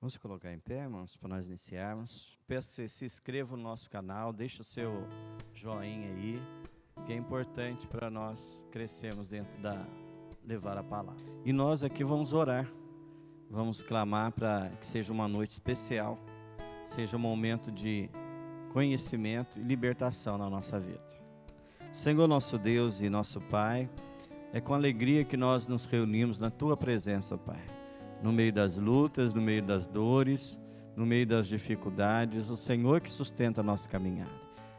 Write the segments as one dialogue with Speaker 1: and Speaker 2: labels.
Speaker 1: Vamos colocar em pé, irmãos, para nós iniciarmos. Peço que você se inscreva no nosso canal, deixe o seu joinha aí, que é importante para nós crescermos dentro da levar a palavra. E nós aqui vamos orar, vamos clamar para que seja uma noite especial, seja um momento de conhecimento e libertação na nossa vida. Senhor nosso Deus e nosso Pai, é com alegria que nós nos reunimos na Tua presença, Pai. No meio das lutas, no meio das dores, no meio das dificuldades, o Senhor que sustenta a nossa caminhada.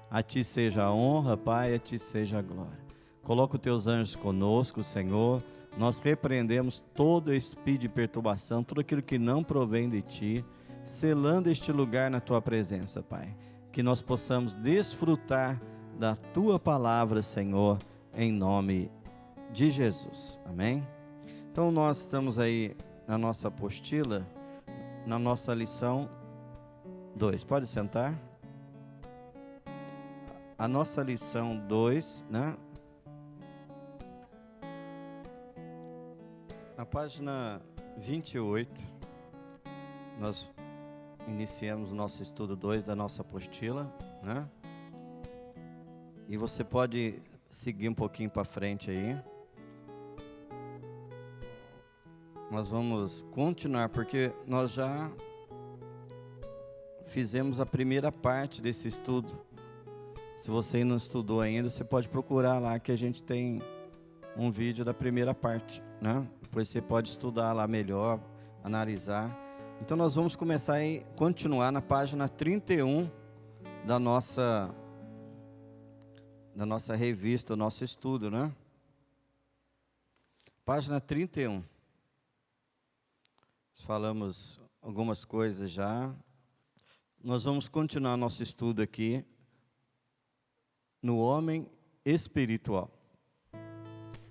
Speaker 1: A Ti seja a honra, Pai, a Ti seja a glória. Coloca os Teus anjos conosco, Senhor. Nós repreendemos todo espírito de perturbação, tudo aquilo que não provém de Ti, selando este lugar na Tua presença, Pai. Que nós possamos desfrutar da Tua palavra, Senhor, em nome de Jesus. Amém? Então nós estamos aí na nossa apostila, na nossa lição 2. Pode sentar. A nossa lição 2, né? Na página 28, nós iniciamos o nosso estudo 2 da nossa apostila, né? E você pode seguir um pouquinho para frente aí. Nós vamos continuar, porque nós já fizemos a primeira parte desse estudo. Se você não estudou ainda, você pode procurar lá que a gente tem um vídeo da primeira parte, né? Depois você pode estudar lá melhor, analisar. Então nós vamos começar e continuar na página 31 da nossa revista, o nosso estudo, né? Página 31. Falamos algumas coisas já. Nós vamos continuar nosso estudo aqui no homem espiritual.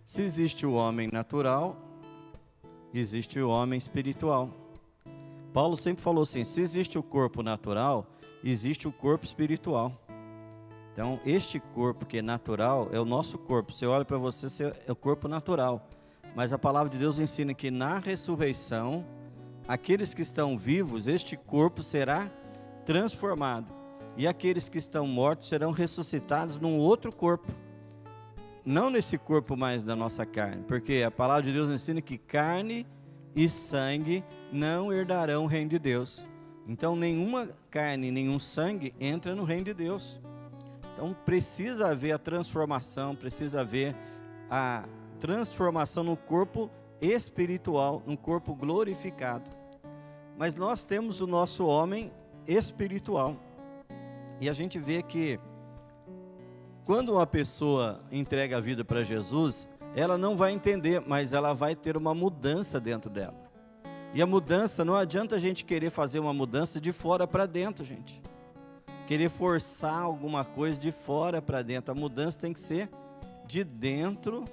Speaker 1: Se existe o homem natural, existe o homem espiritual. Paulo sempre falou assim: se existe o corpo natural, existe o corpo espiritual. Então, este corpo que é natural é o nosso corpo. Você olha para você, é o corpo natural. Mas a palavra de Deus ensina que na ressurreição, aqueles que estão vivos, este corpo será transformado. E aqueles que estão mortos serão ressuscitados num outro corpo. Não nesse corpo mais da nossa carne. Porque a palavra de Deus ensina que carne e sangue não herdarão o reino de Deus. Então nenhuma carne, nenhum sangue entra no reino de Deus. Então precisa haver a transformação, precisa haver a transformação no corpo espiritual, no corpo glorificado. Mas nós temos o nosso homem espiritual. E a gente vê que quando uma pessoa entrega a vida para Jesus, ela não vai entender, mas ela vai ter uma mudança dentro dela. E a mudança, não adianta a gente querer fazer uma mudança de fora para dentro, gente. Querer forçar alguma coisa de fora para dentro. A mudança tem que ser de dentro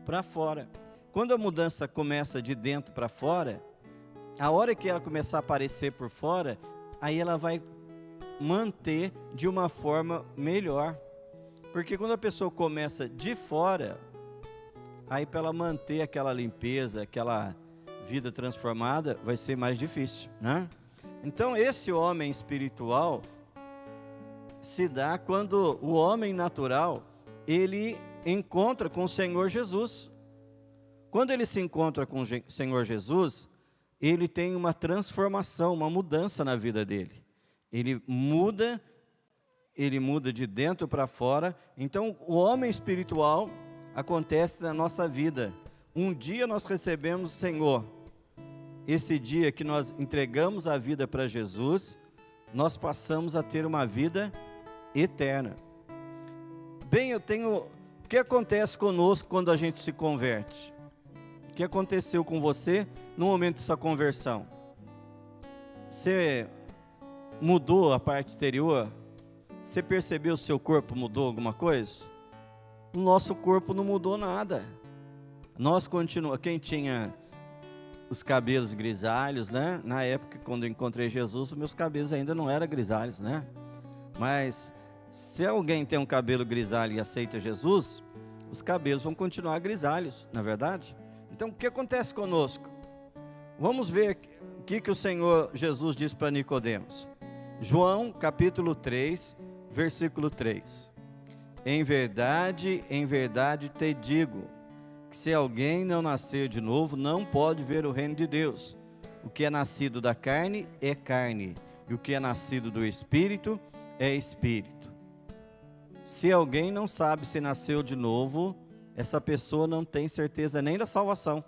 Speaker 1: para fora. Quando a mudança começa de dentro para fora, a hora que ela começar a aparecer por fora, aí ela vai manter de uma forma melhor. Porque quando a pessoa começa de fora, aí para ela manter aquela limpeza, aquela vida transformada, vai ser mais difícil, né? Então esse homem espiritual se dá quando o homem natural, ele encontra com o Senhor Jesus. Quando ele se encontra com o Senhor Jesus, ele tem uma transformação, uma mudança na vida dele. Ele muda de dentro para fora. Então, o homem espiritual acontece na nossa vida. Um dia nós recebemos o Senhor. Esse dia que nós entregamos a vida para Jesus, nós passamos a ter uma vida eterna. Bem, o que acontece conosco quando a gente se converte? O que aconteceu com você no momento da sua conversão? Você mudou a parte exterior? Você percebeu se o seu corpo mudou alguma coisa? O nosso corpo não mudou nada. Nós continuamos. Quem tinha os cabelos grisalhos, né? Na época, quando eu encontrei Jesus, os meus cabelos ainda não eram grisalhos, né? Mas se alguém tem um cabelo grisalho e aceita Jesus, os cabelos vão continuar grisalhos, não é verdade? Então, o que acontece conosco? Vamos ver o que o Senhor Jesus disse para Nicodemos? João capítulo 3, versículo 3. Em verdade te digo, que se alguém não nascer de novo, não pode ver o reino de Deus. O que é nascido da carne é carne, e o que é nascido do Espírito é Espírito. Se alguém não sabe se nasceu de novo, essa pessoa não tem certeza nem da salvação.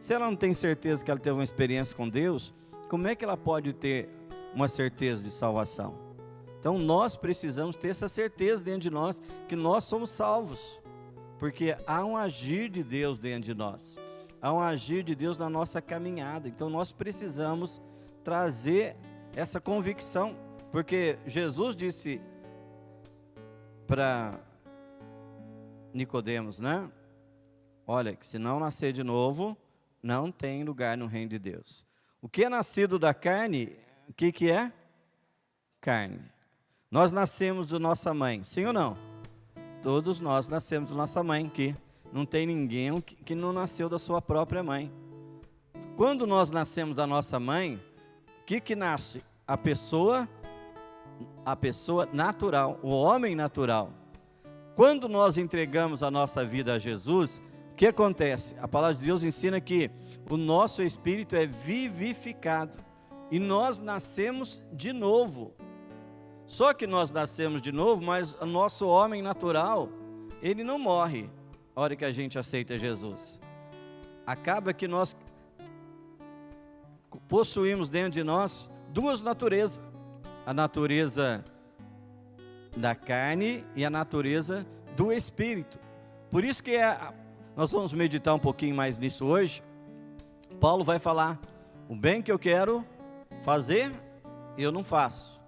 Speaker 1: Se ela não tem certeza que ela teve uma experiência com Deus, como é que ela pode ter uma certeza de salvação? Então nós precisamos ter essa certeza dentro de nós, que nós somos salvos. Porque há um agir de Deus dentro de nós. Há um agir de Deus na nossa caminhada. Então nós precisamos trazer essa convicção. Porque Jesus disse para Nicodemos, né? Olha, que se não nascer de novo, não tem lugar no reino de Deus. O que é nascido da carne, o que é? Carne. Nós nascemos da nossa mãe, sim ou não? Todos nós nascemos da nossa mãe aqui. Não tem ninguém que não nasceu da sua própria mãe. Quando nós nascemos da nossa mãe, o que nasce? A pessoa natural, o homem natural. Quando nós entregamos a nossa vida a Jesus, o que acontece? A palavra de Deus ensina que o nosso espírito é vivificado e nós nascemos de novo. Só que nós nascemos de novo, mas o nosso homem natural, ele não morre na hora que a gente aceita Jesus. Acaba que nós possuímos dentro de nós duas naturezas. A natureza da carne e a natureza do espírito. Por isso que nós vamos meditar um pouquinho mais nisso hoje. Paulo vai falar: o bem que eu quero fazer, eu não faço.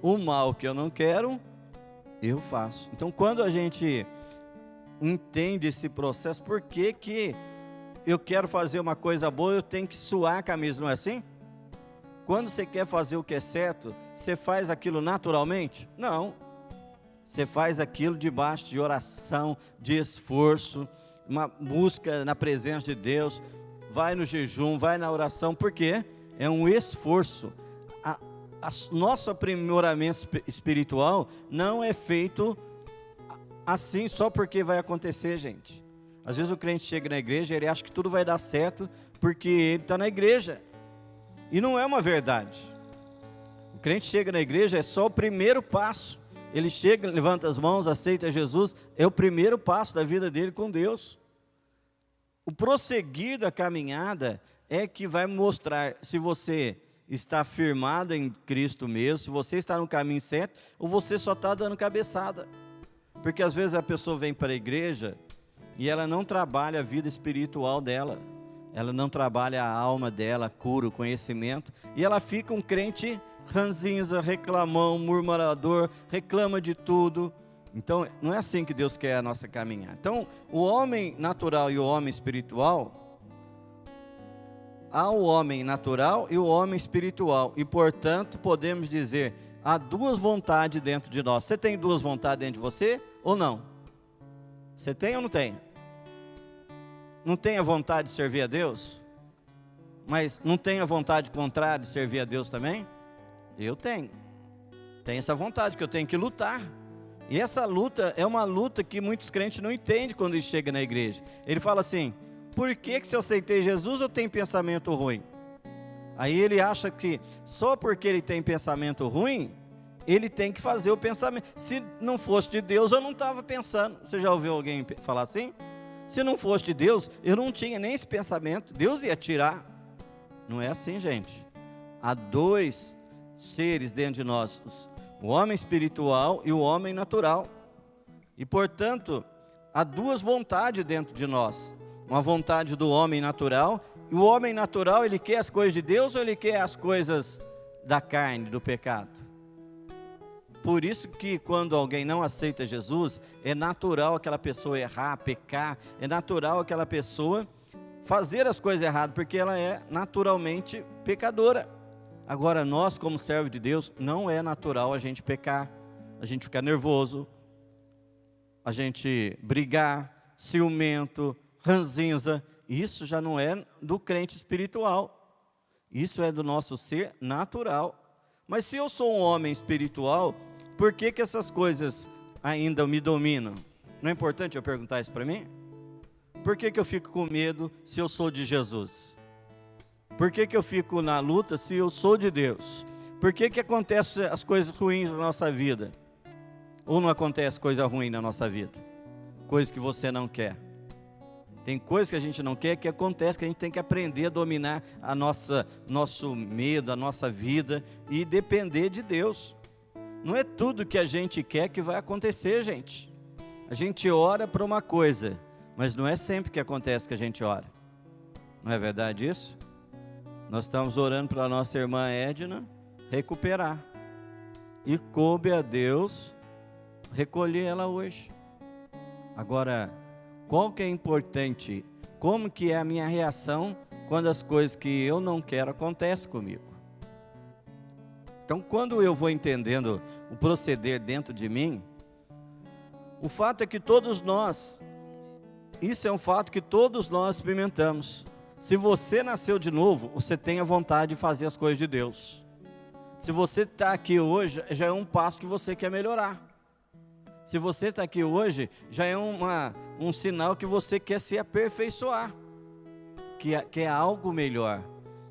Speaker 1: O mal que eu não quero, eu faço. Então, quando a gente entende esse processo, por que eu quero fazer uma coisa boa, eu tenho que suar a camisa, não é assim? Quando você quer fazer o que é certo, você faz aquilo naturalmente? Não. Você faz aquilo debaixo de oração, de esforço, uma busca na presença de Deus, vai no jejum, vai na oração, porque é um esforço. Nosso aprimoramento espiritual não é feito assim só porque vai acontecer, gente. Às vezes o crente chega na igreja e ele acha que tudo vai dar certo porque ele está na igreja. E não é uma verdade. O crente chega na igreja, é só o primeiro passo. Ele chega, levanta as mãos, aceita Jesus, é o primeiro passo da vida dele com Deus. O prosseguir da caminhada é que vai mostrar se você está firmado em Cristo mesmo, se você está no caminho certo, ou você só está dando cabeçada. Porque às vezes a pessoa vem para a igreja e ela não trabalha a vida espiritual dela, ela não trabalha a alma dela, a cura, o conhecimento, e ela fica um crente ranzinza, reclamão, murmurador, reclama de tudo. Então não é assim que Deus quer a nossa caminhada. Então o homem natural e o homem espiritual, há o homem natural e o homem espiritual, e portanto podemos dizer, há duas vontades dentro de nós. Você tem duas vontades dentro de você ou não? Você tem ou não tem? Não tem a vontade de servir a Deus? Mas não tem a vontade contrária de servir a Deus também? Eu tenho. Tenho essa vontade que eu tenho que lutar. E essa luta é uma luta que muitos crentes não entendem quando eles chegam na igreja. Ele fala assim: por que se eu aceitei Jesus eu tenho pensamento ruim? Aí ele acha que só porque ele tem pensamento ruim, ele tem que fazer o pensamento. Se não fosse de Deus, eu não estava pensando. Você já ouviu alguém falar assim? Se não fosse de Deus, eu não tinha nem esse pensamento. Deus ia tirar. Não é assim, gente. Há dois seres dentro de nós, o homem espiritual e o homem natural. E portanto, há duas vontades dentro de nós. Uma vontade do homem natural. E o homem natural, ele quer as coisas de Deus ou ele quer as coisas da carne, do pecado? Por isso que quando alguém não aceita Jesus, é natural aquela pessoa errar, pecar, é natural aquela pessoa fazer as coisas erradas, porque ela é naturalmente pecadora. Agora nós, como servos de Deus, não é natural a gente pecar, a gente ficar nervoso, a gente brigar, ciumento, ranzinza. Isso já não é do crente espiritual. Isso é do nosso ser natural. Mas se eu sou um homem espiritual, por que que essas coisas ainda me dominam? Não é importante eu perguntar isso para mim? Por que que eu fico com medo se eu sou de Jesus? Por que que eu fico na luta se eu sou de Deus? Por que que acontecem as coisas ruins na nossa vida? Ou não acontece coisa ruim na nossa vida? Coisas que você não quer. Tem coisas que a gente não quer que acontece, que a gente tem que aprender a dominar nosso medo, a nossa vida e depender de Deus. Não é tudo que a gente quer que vai acontecer, gente. A gente ora para uma coisa, mas não é sempre que acontece que a gente ora. Não é verdade isso? Nós estamos orando para a nossa irmã Edna recuperar. E coube a Deus recolher ela hoje. Agora, qual que é importante? Como que é a minha reação quando as coisas que eu não quero acontecem comigo? Então, quando eu vou entendendo o proceder dentro de mim, o fato é que todos nós, isso é um fato que todos nós experimentamos. Se você nasceu de novo, você tem a vontade de fazer as coisas de Deus. Se você está aqui hoje, já é um passo que você quer melhorar. Se você está aqui hoje, já é um sinal que você quer se aperfeiçoar, que é algo melhor.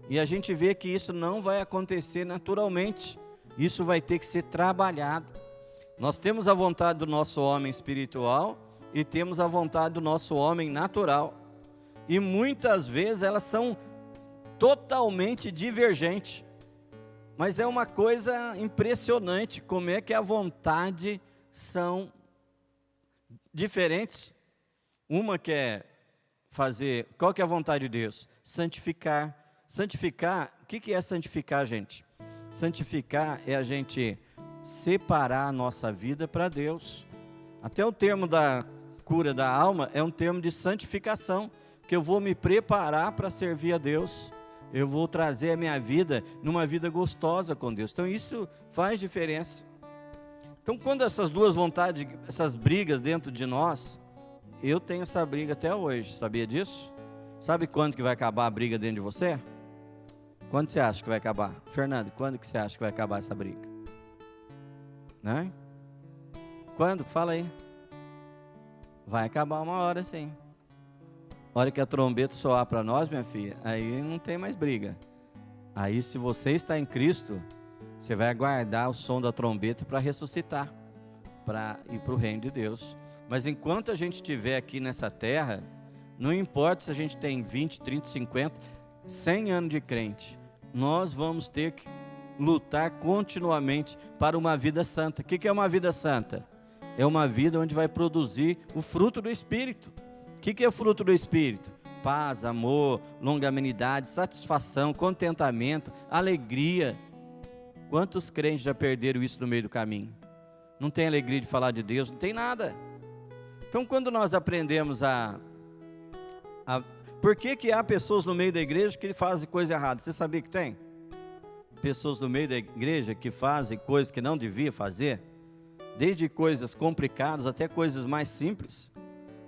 Speaker 1: E a gente vê que isso não vai acontecer naturalmente, isso vai ter que ser trabalhado. Nós temos a vontade do nosso homem espiritual e temos a vontade do nosso homem natural. E muitas vezes elas são totalmente divergentes. Mas é uma coisa impressionante como é que a vontade são diferentes. Uma quer fazer, qual que é a vontade de Deus? Santificar. Santificar, o que é santificar, gente? Santificar é a gente separar a nossa vida para Deus. Até o termo da cura da alma é um termo de santificação, que eu vou me preparar para servir a Deus. Eu vou trazer a minha vida numa vida gostosa com Deus. Então isso faz diferença. Então quando essas duas vontades, essas brigas dentro de nós, eu tenho essa briga até hoje, sabia disso? Sabe quando que vai acabar a briga dentro de você? Quando você acha que vai acabar? Fernando, quando que você acha que vai acabar essa briga? Né? Quando? Fala aí. Vai acabar uma hora sim. A hora que a trombeta soar para nós, minha filha, aí não tem mais briga. Aí se você está em Cristo, você vai aguardar o som da trombeta para ressuscitar, para ir para o reino de Deus. Mas enquanto a gente estiver aqui nessa terra, não importa se a gente tem 20, 30, 50, 100 anos de crente, nós vamos ter que lutar continuamente para uma vida santa. O que é uma vida santa? É uma vida onde vai produzir o fruto do Espírito. O que é o fruto do Espírito? Paz, amor, longanimidade, satisfação, contentamento, alegria. Quantos crentes já perderam isso no meio do caminho? Não tem alegria de falar de Deus, não tem nada. Então quando nós aprendemos por que há pessoas no meio da igreja que fazem coisa errada? Você sabia que tem? Pessoas no meio da igreja que fazem coisas que não devia fazer, desde coisas complicadas até coisas mais simples.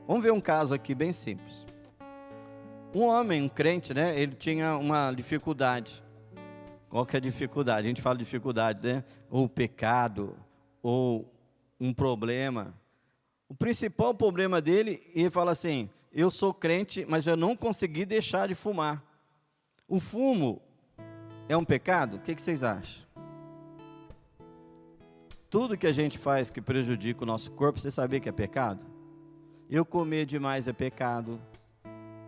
Speaker 1: Vamos ver um caso aqui bem simples. Um homem, um crente, né? Ele tinha uma dificuldade. Qual que é a dificuldade? A gente fala de dificuldade, né? Ou pecado, ou um problema. O principal problema dele, ele fala assim: eu sou crente, mas eu não consegui deixar de fumar. O fumo é um pecado? O que vocês acham? Tudo que a gente faz que prejudica o nosso corpo, você sabia que é pecado? Eu comer demais é pecado.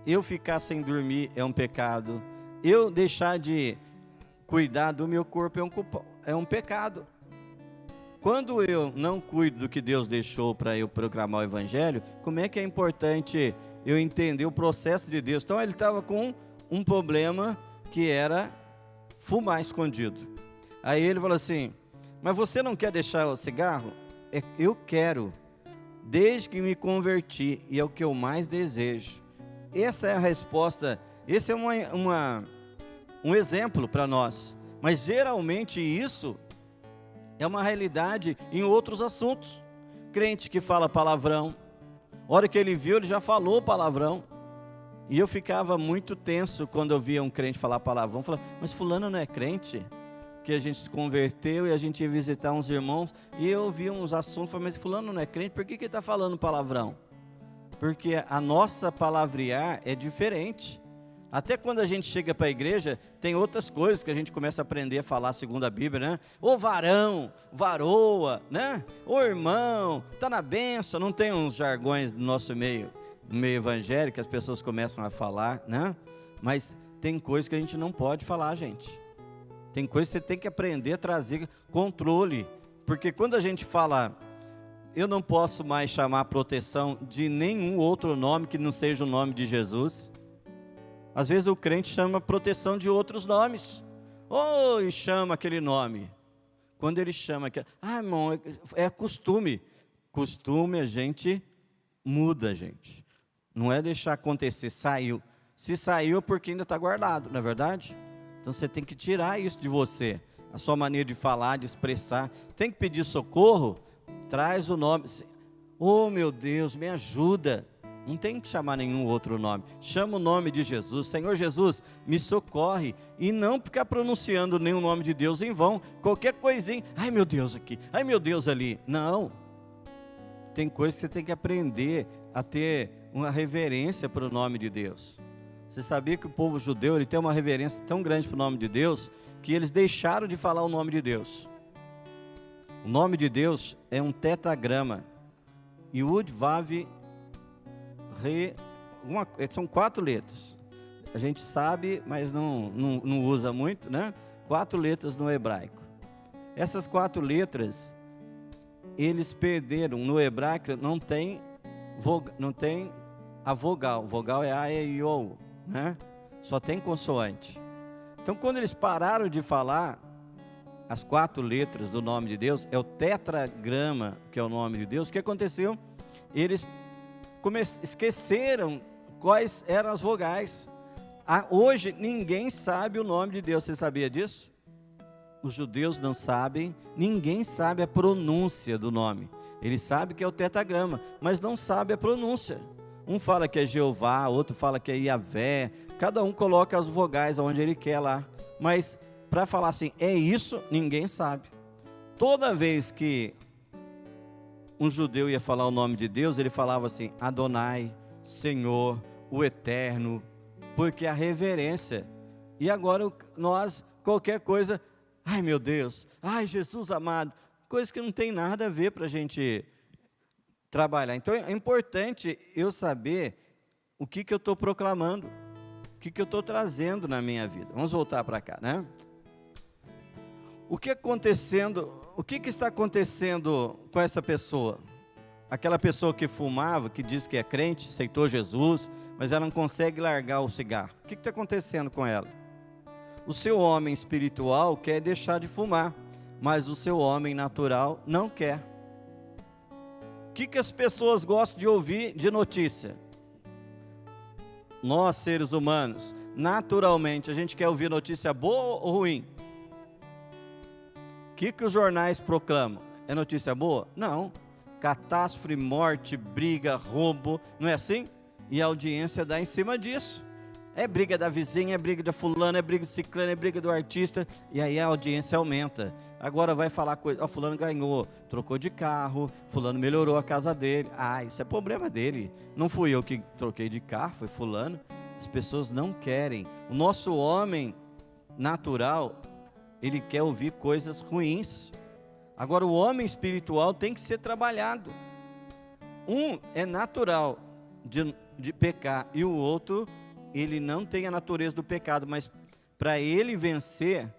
Speaker 1: Eu ficar sem dormir é um pecado. Eu deixar de cuidar do meu corpo é um pecado. Quando eu não cuido do que Deus deixou para eu proclamar o Evangelho, como é que é importante eu entender o processo de Deus? Então ele estava com um problema que era fumar escondido. Aí ele falou assim: mas você não quer deixar o cigarro? Eu quero, desde que me converti, e é o que eu mais desejo. Essa é a resposta, esse é um exemplo para nós. Mas geralmente isso é uma realidade em outros assuntos. Crente que fala palavrão, a hora que ele viu, ele já falou palavrão. E eu ficava muito tenso quando eu via um crente falar palavrão. Eu falava, mas fulano não é crente? Que a gente se converteu e a gente ia visitar uns irmãos. E eu ouvia uns assuntos, falava, mas fulano não é crente? Por que ele está falando palavrão? Porque a nossa palavrear é diferente. Até quando a gente chega para a igreja, tem outras coisas que a gente começa a aprender a falar segundo a Bíblia, né? Ô varão, varoa, né? Ô irmão, tá na benção. Não tem uns jargões do nosso meio, no meio evangélico, que as pessoas começam a falar, né? Mas tem coisas que a gente não pode falar, gente. Tem coisas que você tem que aprender a trazer controle. Porque quando a gente fala, eu não posso mais chamar proteção de nenhum outro nome que não seja o nome de Jesus. Às vezes o crente chama proteção de outros nomes. E chama aquele nome. Quando ele chama aquele... irmão, é costume. Costume a gente muda, gente. Não é deixar acontecer, saiu. Se saiu é porque ainda está guardado, não é verdade? Então você tem que tirar isso de você. A sua maneira de falar, de expressar. Tem que pedir socorro, traz o nome. Meu Deus, me ajuda. Não tem que chamar nenhum outro nome. Chama o nome de Jesus. Senhor Jesus, me socorre. E não ficar pronunciando nenhum nome de Deus em vão. Qualquer coisinha. Ai meu Deus aqui. Ai meu Deus ali. Não. Tem coisas que você tem que aprender a ter uma reverência para o nome de Deus. Você sabia que o povo judeu ele tem uma reverência tão grande para o nome de Deus, que eles deixaram de falar o nome de Deus. O nome de Deus é um tetragrama. Yud, Vav, Re, são 4 letras. A gente sabe, mas não usa muito, né? 4 letras no hebraico. Essas 4 letras, eles perderam. No hebraico não tem a vogal. Vogal é A, E, I, O, né? Só tem consoante. Então, quando eles pararam de falar as 4 letras do nome de Deus, é o tetragrama que é o nome de Deus. O que aconteceu? Eles esqueceram quais eram as vogais. Hoje ninguém sabe o nome de Deus. Você sabia disso? Os judeus não sabem, ninguém sabe a pronúncia do nome. Ele sabe que é o tetragrama, mas não sabe a pronúncia. Um fala que é Jeová, outro fala que é Iavé. Cada um coloca as vogais onde ele quer lá. Mas para falar assim, é isso, ninguém sabe. Toda vez que um judeu ia falar o nome de Deus, ele falava assim, Adonai, Senhor, o Eterno, porque a reverência. E agora nós, qualquer coisa, ai meu Deus, ai Jesus amado, coisa que não tem nada a ver para a gente trabalhar. Então é importante eu saber o que eu estou proclamando, o que eu estou trazendo na minha vida. Vamos voltar para cá, né? O que está acontecendo com essa pessoa? Aquela pessoa que fumava, que diz que é crente, aceitou Jesus, mas ela não consegue largar o cigarro. O que está acontecendo com ela? O seu homem espiritual quer deixar de fumar, mas o seu homem natural não quer. O que as pessoas gostam de ouvir de notícia? Nós, seres humanos, naturalmente, a gente quer ouvir notícia boa ou ruim? O que os jornais proclamam? É notícia boa? Não. Catástrofe, morte, briga, roubo, não é assim? E a audiência dá em cima disso. É briga da vizinha, é briga da fulana, é briga do ciclano, é briga do artista. E aí a audiência aumenta. Agora vai falar coisa, fulano ganhou, trocou de carro, fulano melhorou a casa dele. Isso é problema dele. Não fui eu que troquei de carro, foi fulano. As pessoas não querem. O nosso homem natural, ele quer ouvir coisas ruins. Agora o homem espiritual tem que ser trabalhado. Um é natural de pecar e o outro, ele não tem a natureza do pecado, mas para ele vencer,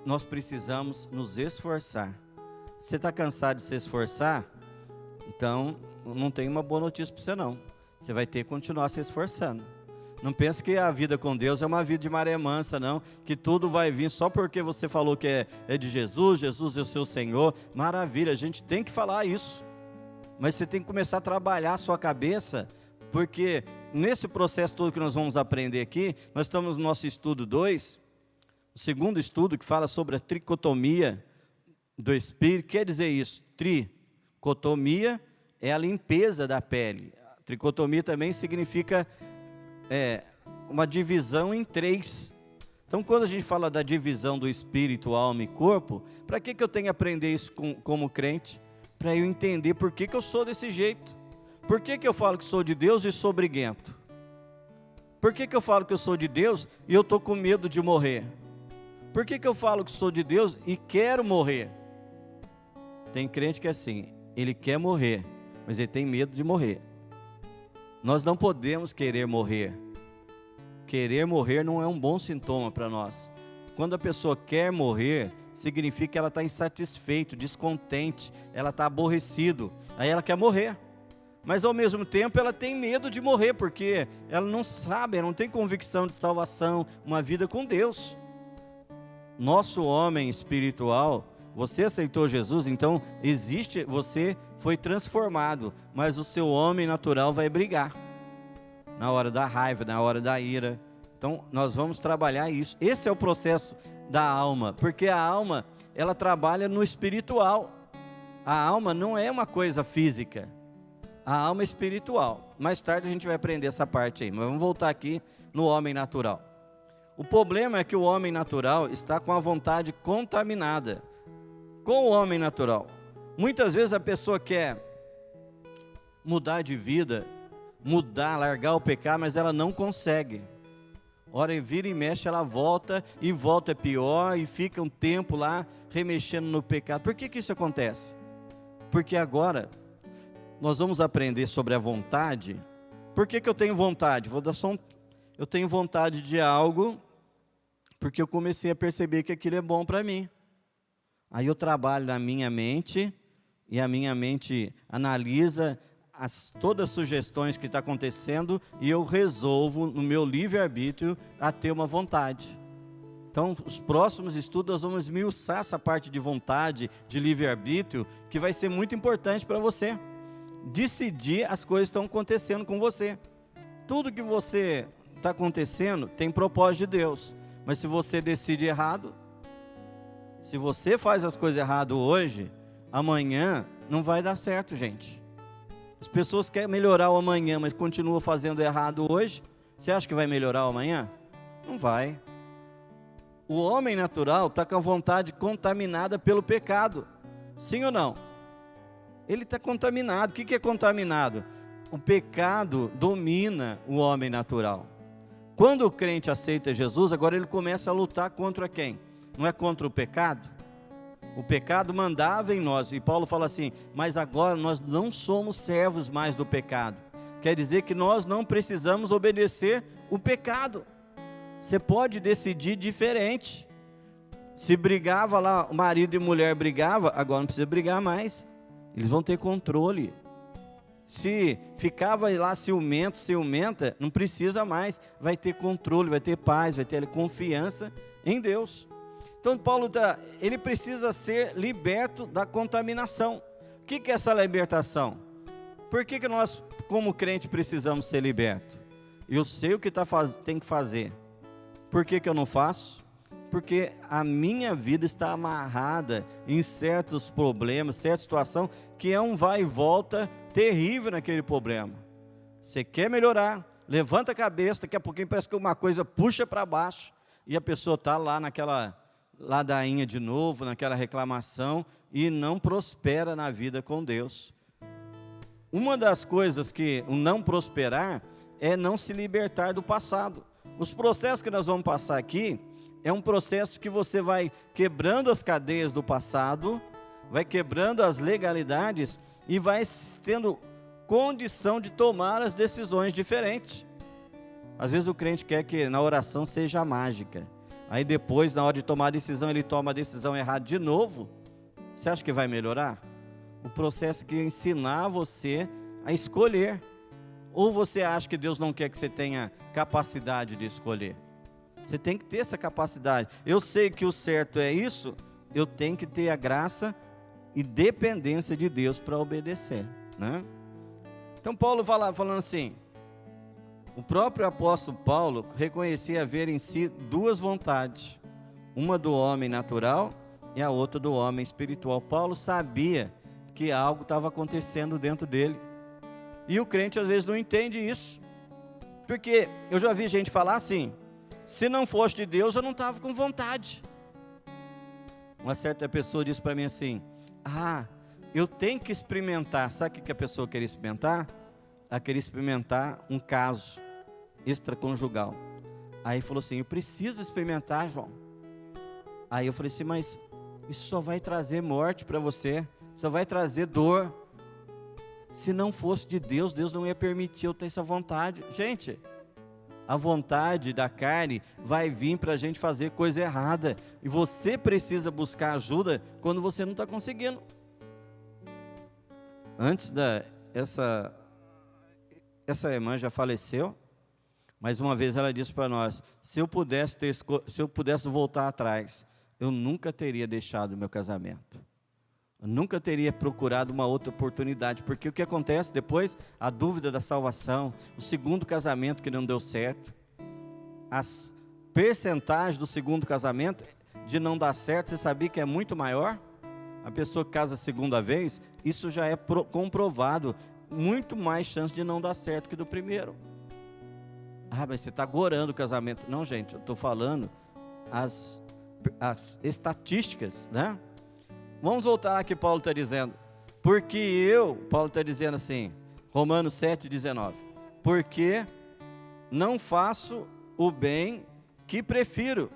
Speaker 1: nós precisamos nos esforçar. Você está cansado de se esforçar? Então, não tem uma boa notícia para você não. Você vai ter que continuar se esforçando. Não pense que a vida com Deus é uma vida de maré mansa, não. Que tudo vai vir só porque você falou que é de Jesus, Jesus é o seu Senhor. Maravilha, a gente tem que falar isso. Mas você tem que começar a trabalhar a sua cabeça, porque nesse processo todo que nós vamos aprender aqui, nós estamos no nosso estudo 2, o segundo estudo que fala sobre a tricotomia do espírito. Quer dizer isso, tricotomia é a limpeza da pele. A tricotomia também significa uma divisão em 3. Então, quando a gente fala da divisão do espírito, alma e corpo, para que eu tenho que aprender isso como crente? Para eu entender por que eu sou desse jeito. Por que eu falo que sou de Deus e sou briguento? Por que eu falo que eu sou de Deus e eu estou com medo de morrer? Por que eu falo que sou de Deus e quero morrer? Tem crente que é assim, ele quer morrer, mas ele tem medo de morrer. Nós não podemos querer morrer. Querer morrer não é um bom sintoma para nós. Quando a pessoa quer morrer, significa que ela está insatisfeita, descontente, ela está aborrecido, aí ela quer morrer. Mas ao mesmo tempo ela tem medo de morrer, porque ela não sabe, ela não tem convicção de salvação, uma vida com Deus. Nosso homem espiritual, você aceitou Jesus, então existe, você foi transformado, mas o seu homem natural vai brigar. Na hora da raiva, na hora da ira. Então nós vamos trabalhar isso. Esse é o processo da alma, porque a alma, ela trabalha no espiritual. A alma não é uma coisa física, a alma é espiritual. Mais tarde a gente vai aprender essa parte aí, mas vamos voltar aqui no homem natural. O problema é que o homem natural está com a vontade contaminada com o homem natural. Muitas vezes a pessoa quer mudar de vida, largar o pecado, mas ela não consegue. Ora, vira e mexe, ela volta, e volta pior, e fica um tempo lá, remexendo no pecado. Por que isso acontece? Porque agora, nós vamos aprender sobre a vontade. Por que eu tenho vontade? Eu tenho vontade de algo, porque eu comecei a perceber que aquilo é bom para mim. Aí eu trabalho na minha mente, e a minha mente analisa todas as sugestões que estão acontecendo, e eu resolvo no meu livre-arbítrio a ter uma vontade. Então, os próximos estudos nós vamos esmiuçar essa parte de vontade, de livre-arbítrio, que vai ser muito importante para você. Decidir as coisas que estão acontecendo com você. Tudo que você está acontecendo tem propósito de Deus, mas se você decide errado, se você faz as coisas errado hoje, amanhã não vai dar certo, gente. As pessoas querem melhorar o amanhã, mas continuam fazendo errado hoje. Você acha que vai melhorar o amanhã? Não vai. O homem natural está com a vontade contaminada pelo pecado. Sim ou não? Ele está contaminado. O que é contaminado? O pecado domina o homem natural. Quando o crente aceita Jesus, agora ele começa a lutar contra quem? Não é contra o pecado? O pecado mandava em nós, e Paulo fala assim, mas agora nós não somos servos mais do pecado. Quer dizer que nós não precisamos obedecer o pecado. Você pode decidir diferente. Se brigava lá, marido e mulher brigava, agora não precisa brigar mais. Eles vão ter controle. Se ficava lá ciumenta, não precisa mais. Vai ter controle, vai ter paz, vai ter confiança em Deus. Então Paulo ele precisa ser liberto da contaminação. O que é essa libertação? Por que nós, como crente, precisamos ser libertos? Eu sei o que tem que fazer. Por que eu não faço? Porque a minha vida está amarrada em certos problemas, certa situação, que é um vai e volta terrível naquele problema. Você quer melhorar, levanta a cabeça, daqui a pouquinho parece que uma coisa puxa para baixo, e a pessoa está lá naquela ladainha de novo, naquela reclamação, e não prospera na vida com Deus. Uma das coisas que o não prosperar é não se libertar do passado. Os processos que nós vamos passar aqui, é um processo que você vai quebrando as cadeias do passado, vai quebrando as legalidades, e vai tendo condição de tomar as decisões diferentes. Às vezes o crente quer que na oração seja mágica. Aí depois, na hora de tomar a decisão, ele toma a decisão errada de novo. Você acha que vai melhorar? O processo que ensinar você a escolher. Ou você acha que Deus não quer que você tenha capacidade de escolher? Você tem que ter essa capacidade. Eu sei que o certo é isso, eu tenho que ter a graça e dependência de Deus para obedecer, né? Então Paulo falando assim, o próprio apóstolo Paulo reconhecia haver em si duas vontades, uma do homem natural e a outra do homem espiritual. Paulo sabia que algo estava acontecendo dentro dele, e o crente às vezes não entende isso. porque eu já vi gente falar assim, se não fosse de Deus eu não estava com vontade. Uma certa pessoa disse para mim assim, eu tenho que experimentar, sabe o que a pessoa queria experimentar? Ela queria experimentar um caso extraconjugal. Aí falou assim, eu preciso experimentar, João. Aí eu falei assim, mas isso só vai trazer morte para você, só vai trazer dor. Se não fosse de Deus, Deus não ia permitir eu ter essa vontade. Gente, a vontade da carne vai vir para a gente fazer coisa errada. E você precisa buscar ajuda quando você não está conseguindo. Antes essa irmã já faleceu, mas uma vez ela disse para nós, se eu pudesse voltar atrás, eu nunca teria deixado o meu casamento. Eu nunca teria procurado uma outra oportunidade, porque o que acontece depois? A dúvida da salvação, o segundo casamento que não deu certo, as percentagens do segundo casamento de não dar certo, você sabia que é muito maior? A pessoa que casa a segunda vez, isso já é comprovado, muito mais chance de não dar certo que do primeiro. Mas você está gorando o casamento. Não, gente, eu estou falando as estatísticas, né? Vamos voltar aqui, Paulo está dizendo, Paulo está dizendo assim, Romanos 7,19, porque não faço o bem que prefiro,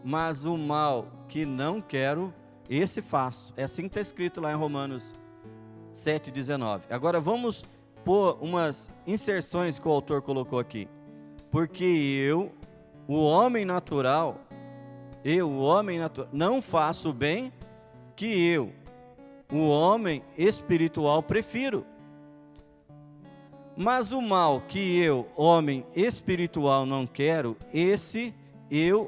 Speaker 1: mas o mal que não quero, esse faço. É assim que está escrito lá em Romanos 7,19. Agora vamos pôr umas inserções que o autor colocou aqui. Porque o homem natural, não faço o bem que o homem espiritual, prefiro. Mas o mal que homem espiritual, não quero, esse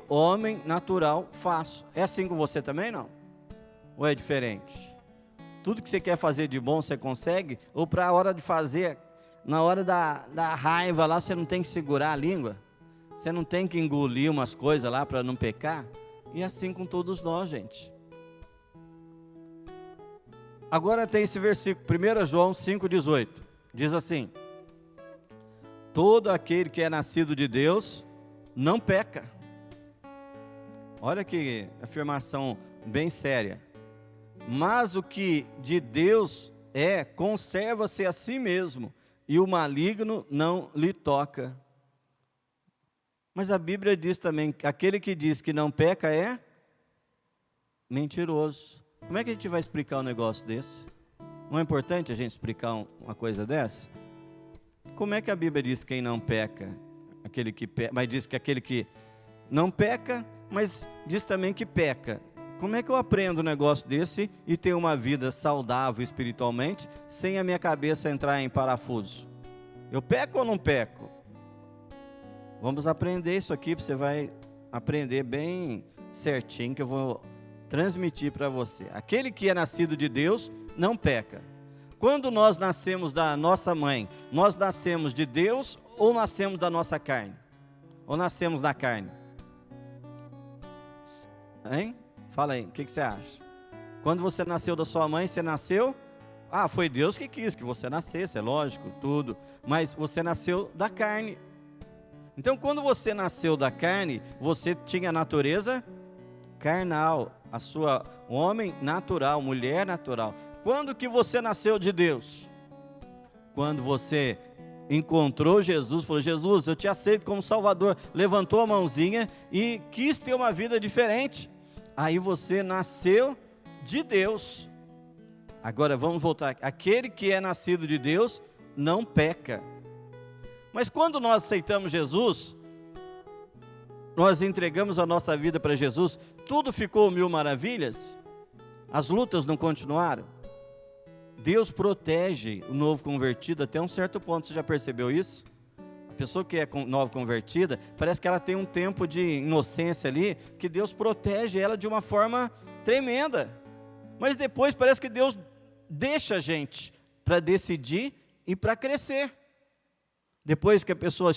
Speaker 1: homem natural, faço. É assim com você também, não? Ou é diferente? Tudo que você quer fazer de bom, você consegue? Ou para a hora de fazer, na hora da raiva lá, você não tem que segurar a língua? Você não tem que engolir umas coisas lá para não pecar? E assim com todos nós, gente. Agora tem esse versículo, 1 João 5,18. Diz assim, todo aquele que é nascido de Deus, não peca. Olha que afirmação bem séria. Mas o que de Deus conserva-se a si mesmo, e o maligno não lhe toca. Mas a Bíblia diz também, que aquele que diz que não peca é mentiroso. Como é que a gente vai explicar um negócio desse? Não é importante a gente explicar uma coisa dessa? Como é que a Bíblia diz quem não peca? Aquele que peca, mas diz que aquele que não peca, mas diz também que peca. Como é que eu aprendo um negócio desse e ter uma vida saudável espiritualmente, sem a minha cabeça entrar em parafuso? Eu peco ou não peco? Vamos aprender isso aqui, você vai aprender bem certinho, que eu vou transmitir para você. Aquele que é nascido de Deus, não peca. Quando nós nascemos da nossa mãe, nós nascemos de Deus ou nascemos da nossa carne? Ou nascemos da carne? Hein? Fala aí, o que você acha? Quando você nasceu da sua mãe, você nasceu? Foi Deus que quis que você nascesse, é lógico, tudo. Mas você nasceu da carne. Então, quando você nasceu da carne, você tinha a natureza carnal, o homem natural, mulher natural. Quando que você nasceu de Deus? Quando você encontrou Jesus, falou, Jesus, eu te aceito como Salvador, levantou a mãozinha e quis ter uma vida diferente. Aí você nasceu de Deus. Agora vamos voltar, aquele que é nascido de Deus não peca. Mas quando nós aceitamos Jesus, nós entregamos a nossa vida para Jesus, tudo ficou mil maravilhas? As lutas não continuaram? Deus protege o novo convertido até um certo ponto, você já percebeu isso? A pessoa que é nova convertida, parece que ela tem um tempo de inocência ali, que Deus protege ela de uma forma tremenda. Mas depois parece que Deus deixa a gente para decidir e para crescer. Depois que a pessoa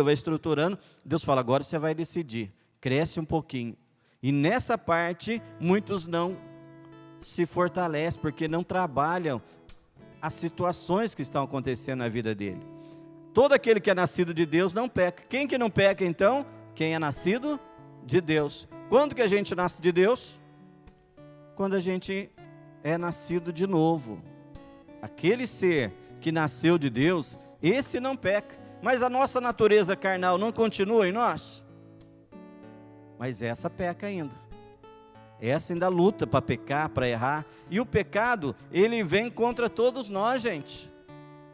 Speaker 1: vai estruturando, Deus fala, agora você vai decidir, cresce um pouquinho. E nessa parte, muitos não se fortalecem, porque não trabalham as situações que estão acontecendo na vida dele. todo aquele que é nascido de Deus não peca. Quem que não peca então? Quem é nascido de Deus. Quando que a gente nasce de Deus? Quando a gente é nascido de novo. Aquele ser que nasceu de Deus, esse não peca. Mas a nossa natureza carnal não continua em nós? Mas essa peca ainda. Essa ainda luta para pecar, para errar. E o pecado, ele vem contra todos nós, gente.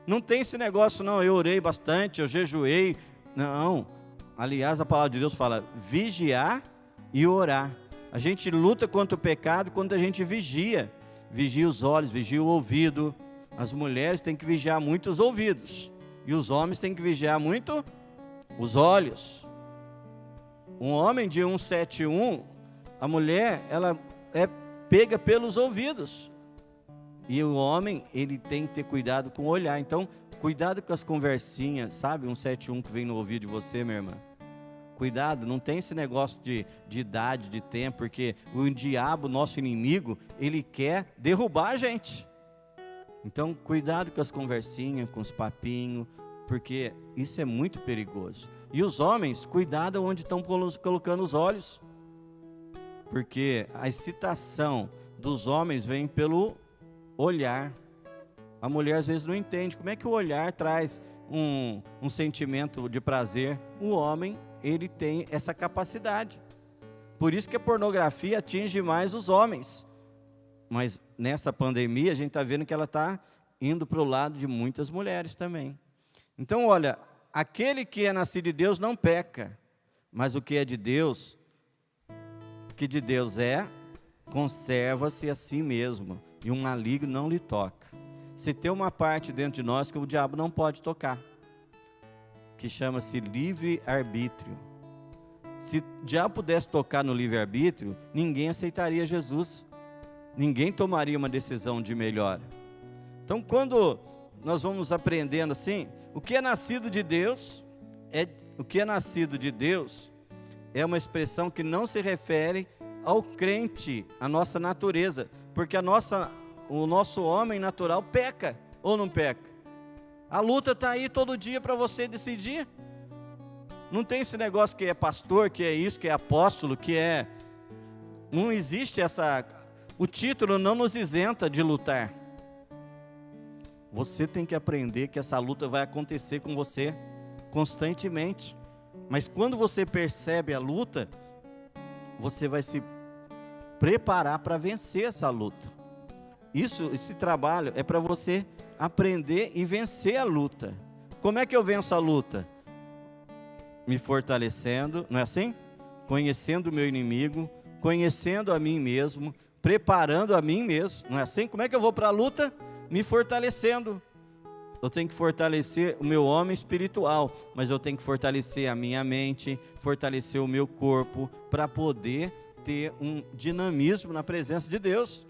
Speaker 1: Não tem esse negócio, não, eu orei bastante, eu jejuei. Não. Aliás, a palavra de Deus fala, vigiar e orar. A gente luta contra o pecado quando a gente vigia. Vigia os olhos, vigia o ouvido. As mulheres têm que vigiar muito os ouvidos. E os homens têm que vigiar muito os olhos. Um homem de 171, a mulher, ela é pega pelos ouvidos. E o homem, ele tem que ter cuidado com o olhar. Então, cuidado com as conversinhas, sabe? 171 que vem no ouvido de você, minha irmã. Cuidado, não tem esse negócio de idade, de tempo, porque o diabo, nosso inimigo, ele quer derrubar a gente. Então, cuidado com as conversinhas, com os papinhos, porque isso é muito perigoso. E os homens, cuidado onde estão colocando os olhos, porque a excitação dos homens vem pelo olhar. A mulher às vezes não entende como é que o olhar traz um sentimento de prazer. O homem, ele tem essa capacidade. Por isso que a pornografia atinge mais os homens. Mas nessa pandemia a gente está vendo que ela está indo para o lado de muitas mulheres também. Então olha, aquele que é nascido de Deus não peca, mas o que é de Deus, o que de Deus é, conserva-se a si mesmo, e um maligno não lhe toca. Se tem uma parte dentro de nós que o diabo não pode tocar, que chama-se livre-arbítrio. Se o diabo pudesse tocar no livre-arbítrio, ninguém aceitaria Jesus. Ninguém tomaria uma decisão de melhora. Então, quando nós vamos aprendendo assim, o que é nascido de Deus, é uma expressão que não se refere ao crente, à nossa natureza, porque o nosso homem natural peca, ou não peca? A luta está aí todo dia para você decidir. Não tem esse negócio que é pastor, que é isso, que é apóstolo, que é... Não existe essa... O título não nos isenta de lutar. Você tem que aprender que essa luta vai acontecer com você constantemente. Mas quando você percebe a luta, você vai se preparar para vencer essa luta. Esse trabalho é para você aprender e vencer a luta. Como é que eu venço a luta? Me fortalecendo, não é assim? Conhecendo o meu inimigo, conhecendo a mim mesmo, preparando a mim mesmo, não é assim? Como é que eu vou para a luta? Me fortalecendo. Eu tenho que fortalecer o meu homem espiritual, mas eu tenho que fortalecer a minha mente, fortalecer o meu corpo, para poder ter um dinamismo na presença de Deus.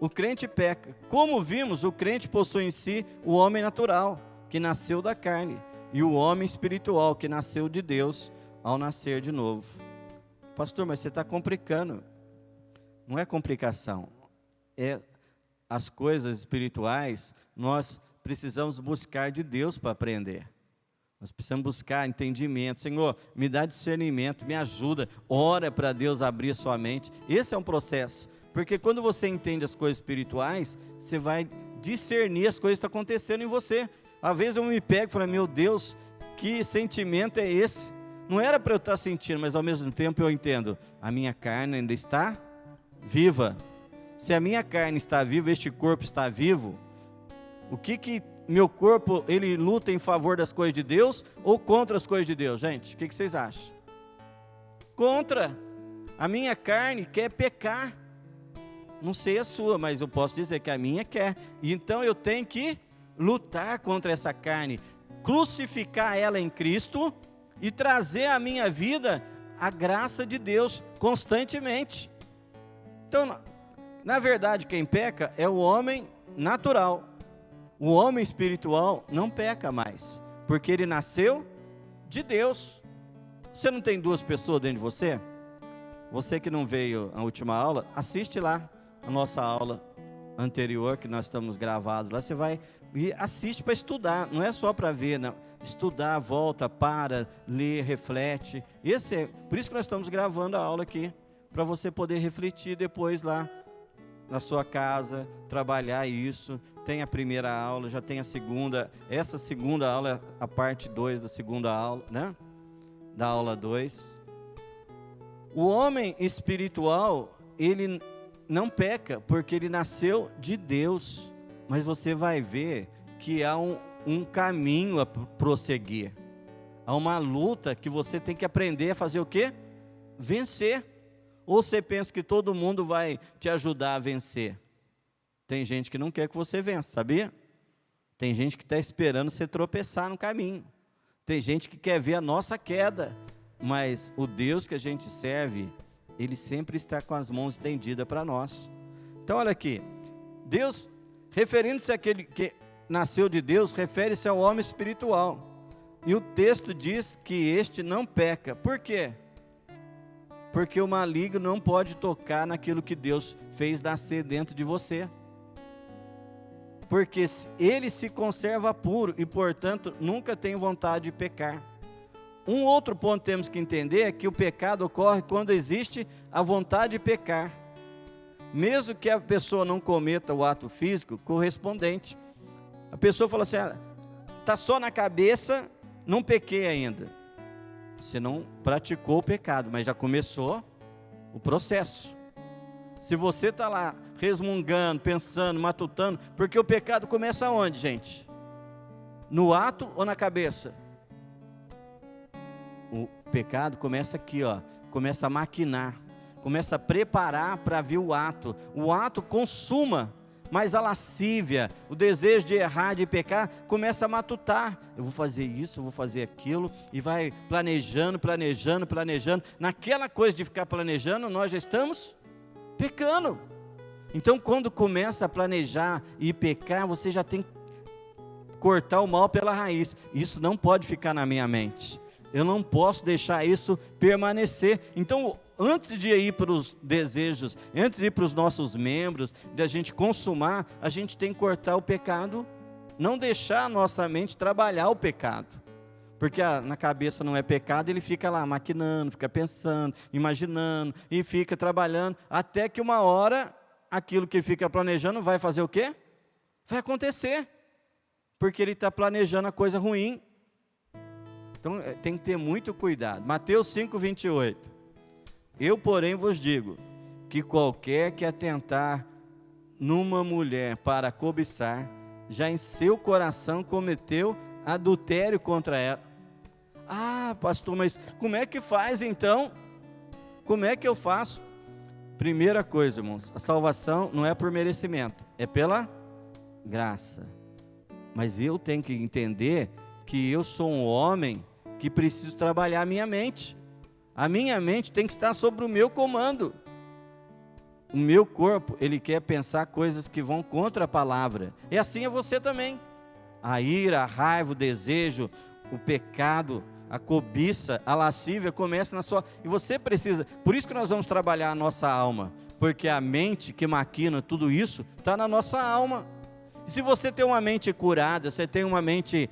Speaker 1: O crente peca. Como vimos, o crente possui em si o homem natural, que nasceu da carne, e o homem espiritual, que nasceu de Deus, ao nascer de novo. Pastor, mas você está complicando. Não é complicação, é as coisas espirituais, nós precisamos buscar de Deus para aprender. Nós precisamos buscar entendimento. Senhor, me dá discernimento, me ajuda, ora para Deus abrir a sua mente. Esse é um processo, porque quando você entende as coisas espirituais, você vai discernir as coisas que estão acontecendo em você. Às vezes eu me pego e falo, meu Deus, que sentimento é esse? Não era para eu estar sentindo, mas ao mesmo tempo eu entendo, a minha carne ainda está viva. Se a minha carne está viva, este corpo está vivo, o que meu corpo, ele luta em favor das coisas de Deus ou contra as coisas de Deus? Gente, o que vocês acham? Contra. A minha carne quer pecar. Não sei a sua, mas eu posso dizer que a minha quer. Então eu tenho que lutar contra essa carne, crucificar ela em Cristo e trazer à minha vida a graça de Deus constantemente. Então, na verdade, quem peca é o homem natural. O homem espiritual não peca mais, porque ele nasceu de Deus. Você não tem duas pessoas dentro de você? Você que não veio à última aula, assiste lá a nossa aula anterior que nós estamos gravados lá, você vai e assiste para estudar, não é só para ver, não. Estudar, volta, para, lê, reflete. Por isso que nós estamos gravando a aula aqui, para você poder refletir depois lá na sua casa, trabalhar isso. Tem a primeira aula, já tem a segunda. Essa segunda aula é a parte 2 da segunda aula, né? Da aula 2. O homem espiritual, ele não peca, porque ele nasceu de Deus. Mas você vai ver que há um caminho a prosseguir. Há uma luta que você tem que aprender a fazer o quê? Vencer. Ou você pensa que todo mundo vai te ajudar a vencer? Tem gente que não quer que você vença, sabia? Tem gente que está esperando você tropeçar no caminho. Tem gente que quer ver a nossa queda. Mas o Deus que a gente serve, Ele sempre está com as mãos estendidas para nós. Então olha aqui, Deus, referindo-se àquele que nasceu de Deus, refere-se ao homem espiritual. E o texto diz que este não peca. Por quê? Porque o maligno não pode tocar naquilo que Deus fez nascer dentro de você. Porque ele se conserva puro e, portanto, nunca tem vontade de pecar. Um outro ponto que temos que entender é que o pecado ocorre quando existe a vontade de pecar. Mesmo que a pessoa não cometa o ato físico correspondente. A pessoa fala assim, está só na cabeça, não pequei ainda. Você não praticou o pecado, mas já começou o processo. Se você está lá resmungando, pensando, matutando, porque o pecado começa onde, gente? No ato ou na cabeça? O pecado começa aqui, ó, começa a maquinar, começa a preparar para vir o ato. O ato consuma, mas a lascívia, o desejo de errar, de pecar, começa a matutar. Eu vou fazer isso, eu vou fazer aquilo, e vai planejando. Naquela coisa de ficar planejando, nós já estamos pecando. Então, quando começa a planejar e pecar, você já tem que cortar o mal pela raiz. Isso não pode ficar na minha mente. Eu não posso deixar isso permanecer. Então, antes de ir para os desejos, antes de ir para os nossos membros, de a gente consumar, a gente tem que cortar o pecado, não deixar a nossa mente trabalhar o pecado. Porque na cabeça não é pecado, ele fica lá maquinando, fica pensando, imaginando, e fica trabalhando, até que uma hora, aquilo que ele fica planejando vai fazer o quê? Vai acontecer, porque ele está planejando a coisa ruim. Então tem que ter muito cuidado. Mateus 5:28. Eu, porém, vos digo, que qualquer que atentar numa mulher para cobiçar, já em seu coração cometeu adultério contra ela. Ah, pastor, mas como é que faz então? Como é que eu faço? Primeira coisa, irmãos, a salvação não é por merecimento, é pela graça. Mas eu tenho que entender que eu sou um homem que preciso trabalhar a minha mente. A minha mente tem que estar sobre o meu comando. O meu corpo, ele quer pensar coisas que vão contra a palavra. E assim é você também. A ira, a raiva, o desejo, o pecado, a cobiça, a lascívia começa na sua... E você precisa... Por isso que nós vamos trabalhar a nossa alma. Porque a mente que maquina tudo isso está na nossa alma. E se você tem uma mente curada, você tem uma mente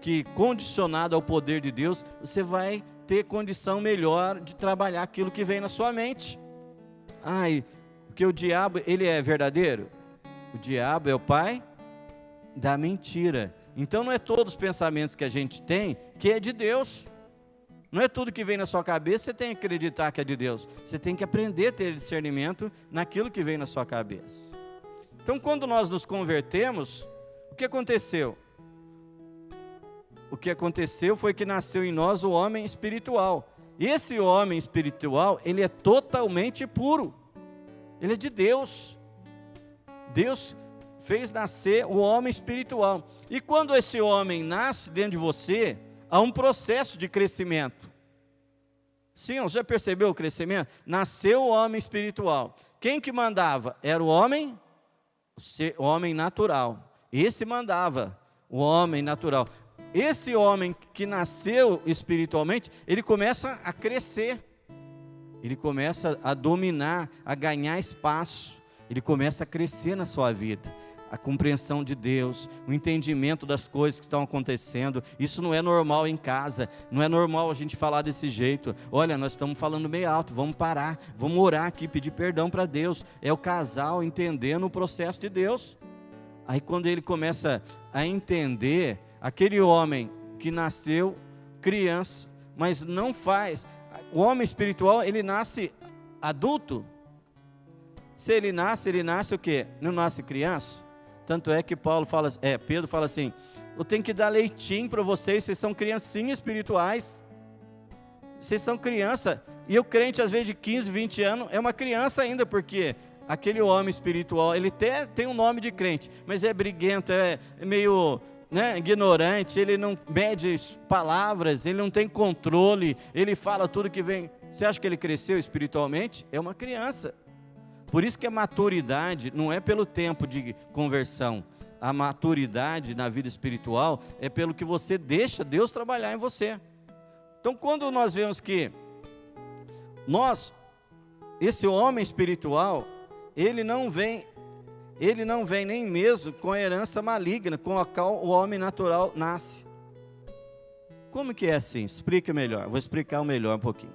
Speaker 1: que condicionada ao poder de Deus, você vai ter condição melhor de trabalhar aquilo que vem na sua mente. Porque o diabo, ele é verdadeiro? O diabo é o pai da mentira. Então não é todos os pensamentos que a gente tem que é de Deus. Não é tudo que vem na sua cabeça você tem que acreditar que é de Deus. Você tem que aprender a ter discernimento naquilo que vem na sua cabeça. Então quando nós nos convertemos, o que aconteceu? O que aconteceu foi que nasceu em nós o homem espiritual. Esse homem espiritual, ele é totalmente puro. Ele é de Deus. Deus fez nascer o homem espiritual. E quando esse homem nasce dentro de você, há um processo de crescimento. Sim, você já percebeu o crescimento? Nasceu o homem espiritual. Quem que mandava? Era o homem natural. Esse mandava, o homem natural. Esse homem que nasceu espiritualmente, ele começa a crescer. Ele começa a dominar, a ganhar espaço. ele começa a crescer na sua vida. A compreensão de Deus, o entendimento das coisas que estão acontecendo. Isso não é normal em casa, não é normal a gente falar desse jeito. Olha, nós estamos falando meio alto, vamos parar, vamos orar aqui, pedir perdão para Deus. É o casal entendendo o processo de Deus. Aí quando ele começa a entender, aquele homem que nasceu criança, mas não faz, o homem espiritual, ele nasce adulto. Se ele nasce o quê? Não nasce criança? Tanto é que Pedro fala assim, eu tenho que dar leitinho para vocês são criancinhas espirituais, vocês são criança, e o crente às vezes de 15, 20 anos, é uma criança ainda, porque aquele homem espiritual, ele até tem um nome de crente, mas é briguento, é meio ignorante, ele não mede palavras, ele não tem controle, ele fala tudo que vem. Você acha que ele cresceu espiritualmente? É uma criança. Por isso que a maturidade não é pelo tempo de conversão. A maturidade na vida espiritual é pelo que você deixa Deus trabalhar em você. Então, quando nós vemos que esse homem espiritual, ele não vem nem mesmo com a herança maligna com a qual o homem natural nasce. Como que é assim? Explica melhor. Vou explicar melhor um pouquinho.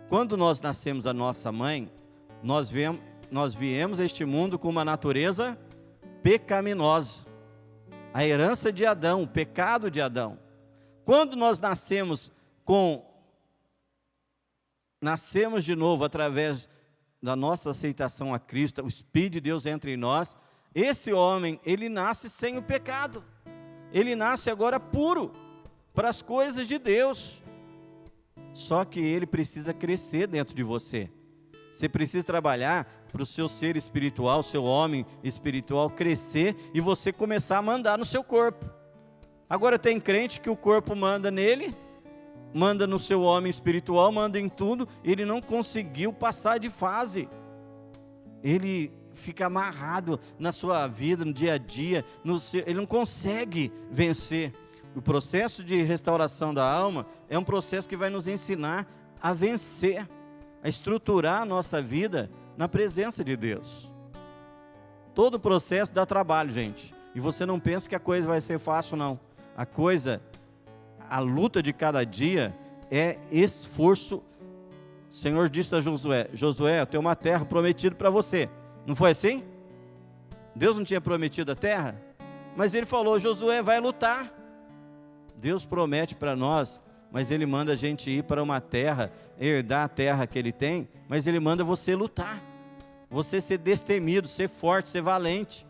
Speaker 1: Quando nós nascemos da nossa mãe, nós viemos a este mundo com uma natureza pecaminosa. A herança de Adão, o pecado de Adão. Quando nós nascemos de novo através da nossa aceitação a Cristo, o Espírito de Deus entra em nós, esse homem, ele nasce sem o pecado. Ele nasce agora puro para as coisas de Deus. Só que ele precisa crescer dentro de você. Você precisa trabalhar para o seu ser espiritual, o seu homem espiritual crescer e você começar a mandar no seu corpo. Agora tem crente que o corpo manda nele, manda no seu homem espiritual, manda em tudo, ele não conseguiu passar de fase. Ele fica amarrado na sua vida, no dia a dia, ele não consegue vencer. O processo de restauração da alma é um processo que vai nos ensinar a vencer, a estruturar a nossa vida na presença de Deus. Todo o processo dá trabalho, gente. E você não pensa que a coisa vai ser fácil, não. A luta de cada dia é esforço. O Senhor disse a Josué, eu tenho uma terra prometida para você. Não foi assim? Deus não tinha prometido a terra? Mas ele falou, Josué, vai lutar. Deus promete para nós, mas Ele manda a gente ir para uma terra, herdar a terra que Ele tem, mas Ele manda você lutar, você ser destemido, ser forte, ser valente.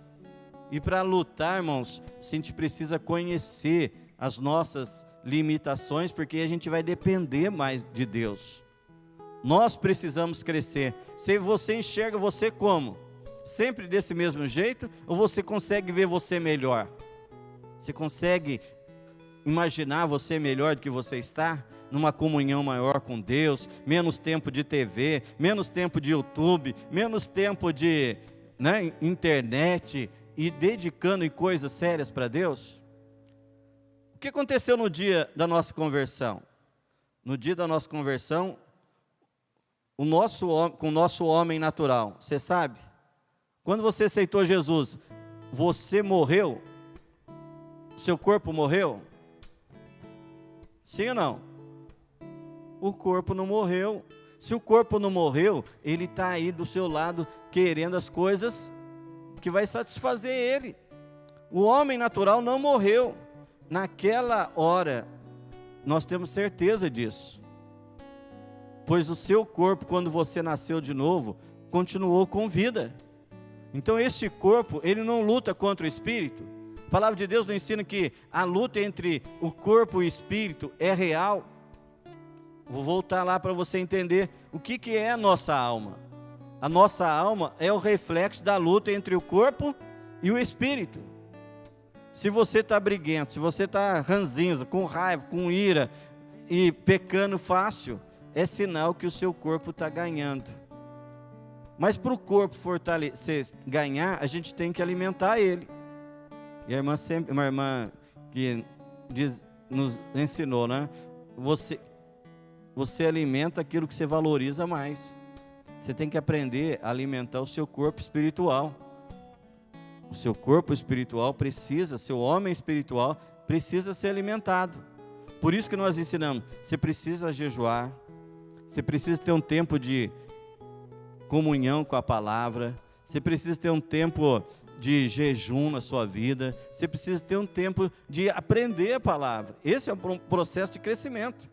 Speaker 1: E para lutar, irmãos, a gente precisa conhecer as nossas limitações, porque a gente vai depender mais de Deus. Nós precisamos crescer. Se você enxerga você como? Sempre desse mesmo jeito? Ou você consegue ver você melhor? Você consegue imaginar você melhor do que você está? Numa comunhão maior com Deus, menos tempo de TV, menos tempo de YouTube, menos tempo de internet e dedicando em coisas sérias para Deus? O que aconteceu no dia da nossa conversão? No dia da nossa conversão, com o nosso homem natural, você sabe? Quando você aceitou Jesus, você morreu? Seu corpo morreu? Sim ou não? O corpo não morreu. Se o corpo não morreu, ele está aí do seu lado, querendo as coisas que vai satisfazer ele. O homem natural não morreu. Naquela hora, nós temos certeza disso. Pois o seu corpo, quando você nasceu de novo, continuou com vida. Então este corpo, ele não luta contra o espírito. A palavra de Deus nos ensina que a luta entre o corpo e o espírito é real. Vou voltar lá para você entender o que é a nossa alma. A nossa alma é o reflexo da luta entre o corpo e o espírito. Se você está briguento, se você está ranzinza, com raiva, com ira e pecando fácil, é sinal que o seu corpo está ganhando. Mas para o corpo ganhar, a gente tem que alimentar ele. E uma irmã que nos ensinou, Você alimenta aquilo que você valoriza mais. Você tem que aprender a alimentar o seu corpo espiritual. O seu corpo espiritual precisa, seu homem espiritual precisa ser alimentado. Por isso que nós ensinamos, você precisa jejuar, você precisa ter um tempo de comunhão com a palavra, você precisa ter um tempo de jejum na sua vida, você precisa ter um tempo de aprender a palavra. Esse é um processo de crescimento.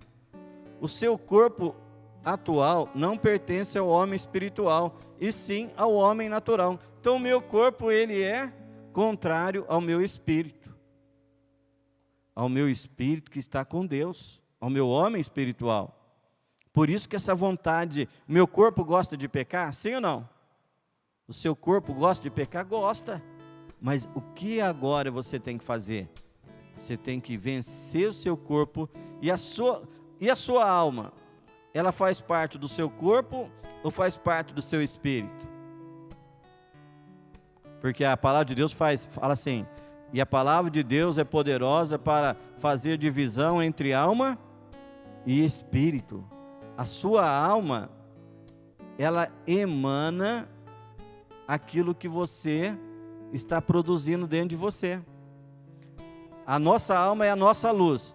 Speaker 1: O seu corpo atual não pertence ao homem espiritual, e sim ao homem natural. Então o meu corpo, ele é contrário ao meu espírito. Ao meu espírito que está com Deus, ao meu homem espiritual. Por isso que essa vontade, meu corpo gosta de pecar, sim ou não? O seu corpo gosta de pecar? Gosta. Mas o que agora você tem que fazer? Você tem que vencer o seu corpo e a sua alma. Ela faz parte do seu corpo ou faz parte do seu espírito? Porque a palavra de Deus fala assim, e a palavra de Deus é poderosa para fazer divisão entre alma e espírito. A sua alma, ela emana aquilo que você está produzindo dentro de você. A nossa alma é a nossa luz.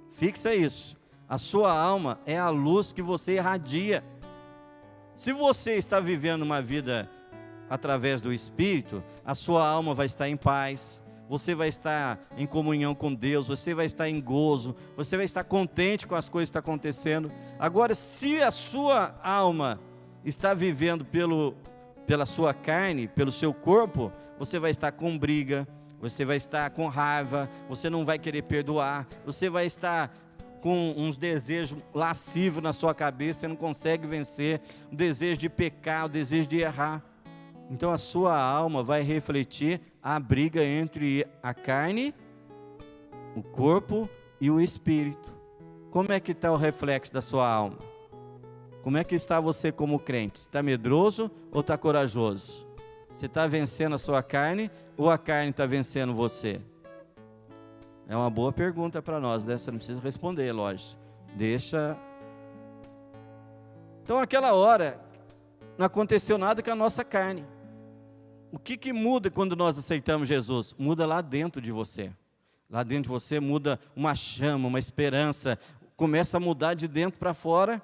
Speaker 1: Fixa isso. A sua alma é a luz que você irradia. Se você está vivendo uma vida através do Espírito, a sua alma vai estar em paz, você vai estar em comunhão com Deus, você vai estar em gozo, você vai estar contente com as coisas que estão acontecendo. Agora, se a sua alma está vivendo pela sua carne, pelo seu corpo, você vai estar com briga, você vai estar com raiva, você não vai querer perdoar, você vai estar com uns desejos lascivos na sua cabeça, você não consegue vencer, o desejo de pecar, o desejo de errar. Então a sua alma vai refletir a briga entre a carne, o corpo e o espírito. Como é que está o reflexo da sua alma? Como é que está você como crente? Está medroso ou está corajoso? Você está vencendo a sua carne ou a carne está vencendo você? É uma boa pergunta para nós, né? Você não precisa responder, lógico. Deixa. Então aquela hora não aconteceu nada com a nossa carne. O que muda quando nós aceitamos Jesus? Muda lá dentro de você. Lá dentro de você muda uma chama, uma esperança. Começa a mudar de dentro para fora.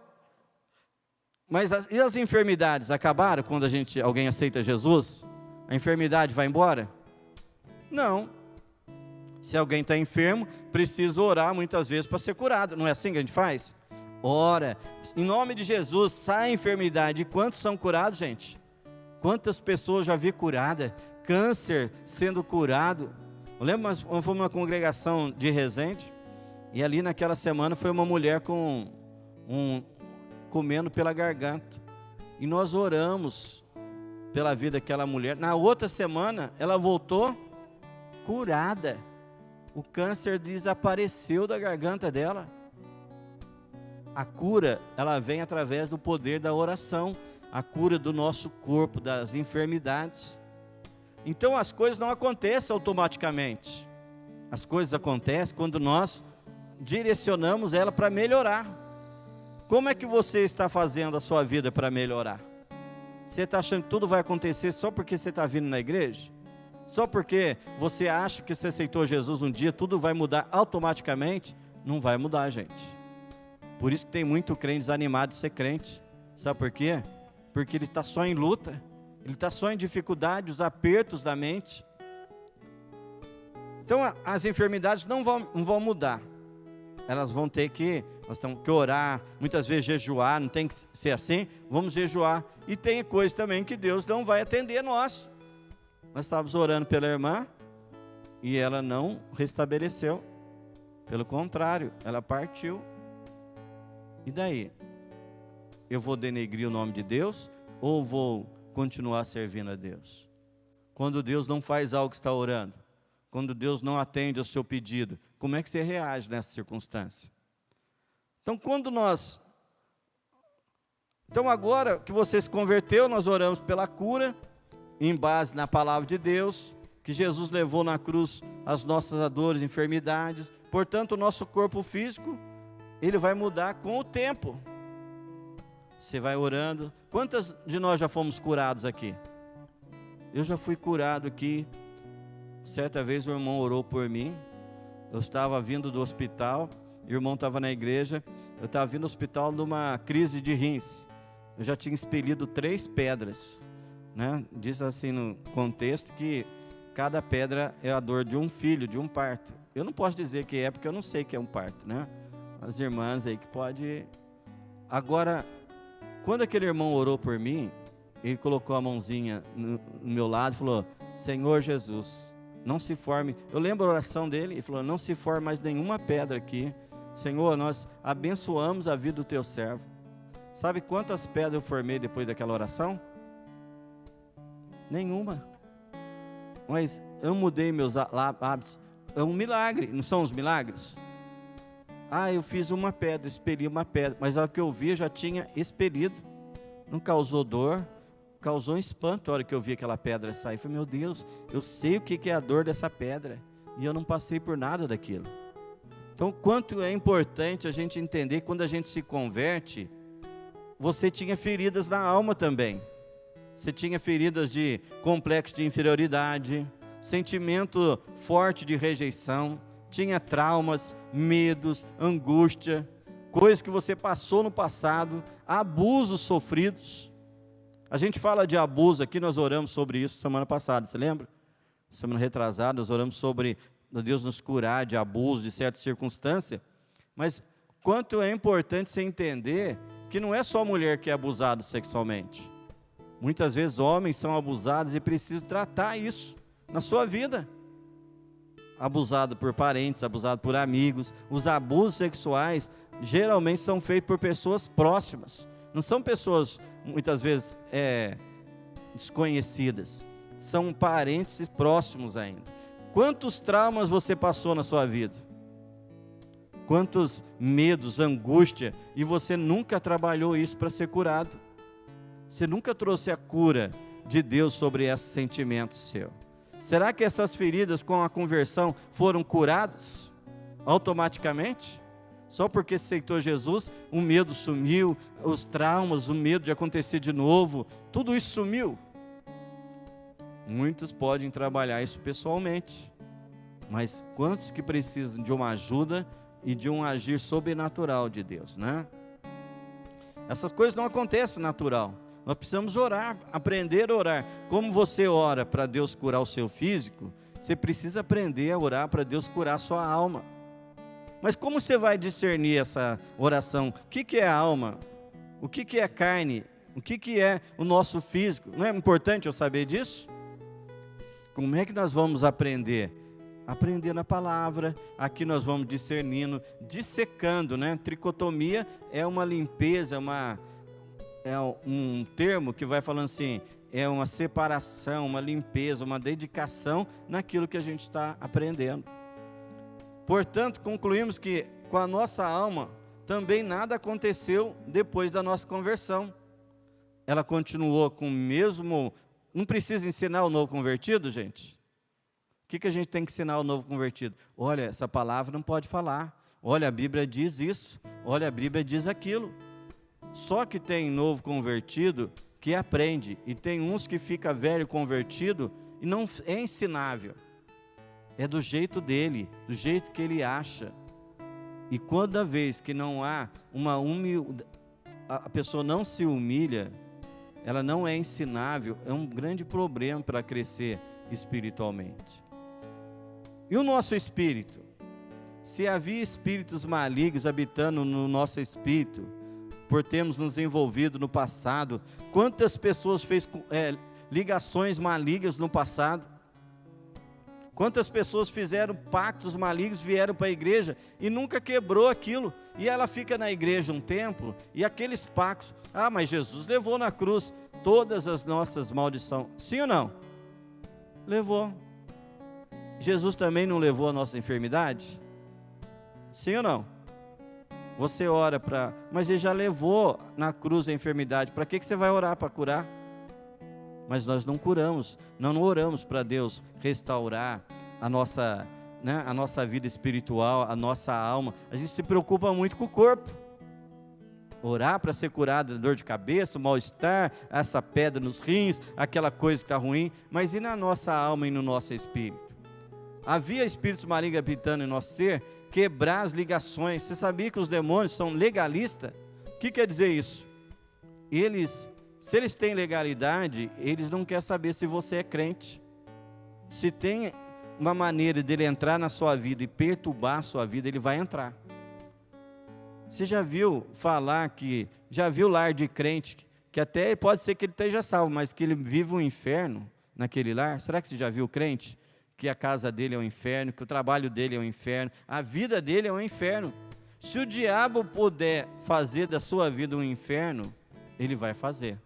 Speaker 1: Mas e as enfermidades? Acabaram quando alguém aceita Jesus? A enfermidade vai embora? Não. Se alguém está enfermo, precisa orar muitas vezes para ser curado. Não é assim que a gente faz? Ora, em nome de Jesus, sai a enfermidade. E quantos são curados, gente? Quantas pessoas já vi curada? Câncer sendo curado. Eu lembro, nós fomos numa congregação de Resende, e ali naquela semana foi uma mulher comendo pela garganta. E nós oramos pela vida daquela mulher. Na outra semana, ela voltou curada. O câncer desapareceu da garganta dela. A cura, ela vem através do poder da oração. A cura do nosso corpo, das enfermidades. Então as coisas não acontecem automaticamente. As coisas acontecem quando nós direcionamos ela para melhorar. Como é que você está fazendo a sua vida para melhorar? Você está achando que tudo vai acontecer só porque você está vindo na igreja? Só porque você acha que você aceitou Jesus um dia, tudo vai mudar automaticamente? Não vai mudar, gente. Por isso que tem muito crente desanimado de ser crente. Sabe por quê? Porque ele está só em luta, ele está só em dificuldade, os apertos da mente. Então as enfermidades não vão mudar, elas vão ter que, nós temos que orar, muitas vezes jejuar, não tem que ser assim, vamos jejuar. E tem coisa também que Deus não vai atender nós. Nós estávamos orando pela irmã, e ela não restabeleceu, pelo contrário, ela partiu. E daí? Eu vou denegrir o nome de Deus ou vou continuar servindo a Deus? Quando Deus não faz algo que está orando, quando Deus não atende ao seu pedido, como é que você reage nessa circunstância? Então agora que você se converteu, nós oramos pela cura, em base na palavra de Deus, que Jesus levou na cruz as nossas dores e enfermidades. Portanto, o nosso corpo físico, ele vai mudar com o tempo. Você vai orando. Quantas de nós já fomos curados aqui? Eu já fui curado aqui. Certa vez o irmão orou por mim. Eu estava vindo do hospital, o irmão estava na igreja. Eu estava vindo do hospital numa crise de rins. Eu já tinha expelido 3 pedras, né? Diz assim no contexto que cada pedra é a dor de um filho, de um parto. Eu não posso dizer que é, porque eu não sei que é um parto, né? As irmãs aí que pode. Agora, quando aquele irmão orou por mim, ele colocou a mãozinha no meu lado e falou: Senhor Jesus, não se forme. Eu lembro a oração dele, ele falou: não se forme mais nenhuma pedra aqui. Senhor, nós abençoamos a vida do teu servo. Sabe quantas pedras eu formei depois daquela oração? Nenhuma. Mas eu mudei meus hábitos. É um milagre, não são os milagres? Eu fiz uma pedra, expeli uma pedra, mas a hora que eu vi, eu já tinha expelido. Não causou dor, causou um espanto a hora que eu vi aquela pedra sair. Eu falei: meu Deus, eu sei o que é a dor dessa pedra, e eu não passei por nada daquilo. Então, quanto é importante a gente entender que quando a gente se converte, você tinha feridas na alma também. Você tinha feridas de complexo de inferioridade, sentimento forte de rejeição, tinha traumas, medos, angústia, coisas que você passou no passado, abusos sofridos. A gente fala de abuso aqui, nós oramos sobre isso semana passada, você lembra? Semana retrasada, nós oramos sobre Deus nos curar de abuso, de certa circunstância. Mas quanto é importante você entender que não é só a mulher que é abusada sexualmente. Muitas vezes homens são abusados e precisam tratar isso na sua vida. Abusado por parentes, abusado por amigos. Os abusos sexuais geralmente são feitos por pessoas próximas. Não são pessoas, muitas vezes, desconhecidas. São parentes e próximos ainda. Quantos traumas você passou na sua vida? Quantos medos, angústia, e você nunca trabalhou isso para ser curado. Você nunca trouxe a cura de Deus sobre esses sentimentos seus. Será que essas feridas com a conversão foram curadas automaticamente? Só porque aceitou Jesus, o medo sumiu, os traumas, o medo de acontecer de novo, tudo isso sumiu. Muitos podem trabalhar isso pessoalmente, mas quantos que precisam de uma ajuda e de um agir sobrenatural de Deus, né? Essas coisas não acontecem natural. Nós precisamos orar, aprender a orar. Como você ora para Deus curar o seu físico, você precisa aprender a orar para Deus curar a sua alma. Mas como você vai discernir essa oração? O que é a alma? O que é a carne? O que é o nosso físico? Não é importante eu saber disso? Como é que nós vamos aprender? Aprender na palavra. Aqui nós vamos discernindo, dissecando, né? Tricotomia é uma limpeza, é um termo que vai falando assim, é uma separação, uma limpeza, uma dedicação naquilo que a gente está aprendendo. Portanto, concluímos que com a nossa alma também nada aconteceu depois da nossa conversão. Ela continuou com o mesmo. Não precisa ensinar o novo convertido, gente? O que a gente tem que ensinar ao novo convertido? Olha, essa palavra não pode falar. Olha, a Bíblia diz isso. Olha, a Bíblia diz aquilo. Só que tem novo convertido que aprende. E tem uns que fica velho convertido e não é ensinável. É do jeito dele, do jeito que ele acha. E toda vez que não há uma humildade, a pessoa não se humilha, ela não é ensinável, é um grande problema para crescer espiritualmente. E o nosso espírito? Se havia espíritos malignos habitando no nosso espírito, por termos nos envolvido no passado, quantas pessoas fez ligações malignas no passado? Quantas pessoas fizeram pactos malignos, vieram para a igreja e nunca quebrou aquilo. E ela fica na igreja um tempo e aqueles pactos, mas Jesus levou na cruz todas as nossas maldições. Sim ou não? Levou. Jesus também não levou a nossa enfermidade? Sim ou não? Você ora para... Mas ele já levou na cruz a enfermidade. Para que você vai orar para curar? Mas nós não curamos, não oramos para Deus restaurar a nossa vida espiritual, a nossa alma. A gente se preocupa muito com o corpo. Orar para ser curado da dor de cabeça, o mal-estar, essa pedra nos rins, aquela coisa que está ruim, mas e na nossa alma e no nosso espírito? Havia espíritos malignos habitando em nosso ser, quebrar as ligações. Você sabia que os demônios são legalistas? O que quer dizer isso? Se eles têm legalidade, eles não querem saber se você é crente. Se tem uma maneira dele entrar na sua vida e perturbar a sua vida, ele vai entrar. Você já viu falar já viu lar de crente, que até pode ser que ele esteja salvo, mas que ele vive um inferno naquele lar? Será que você já viu crente? Que a casa dele é um inferno, que o trabalho dele é um inferno, a vida dele é um inferno. Se o diabo puder fazer da sua vida um inferno, ele vai fazer,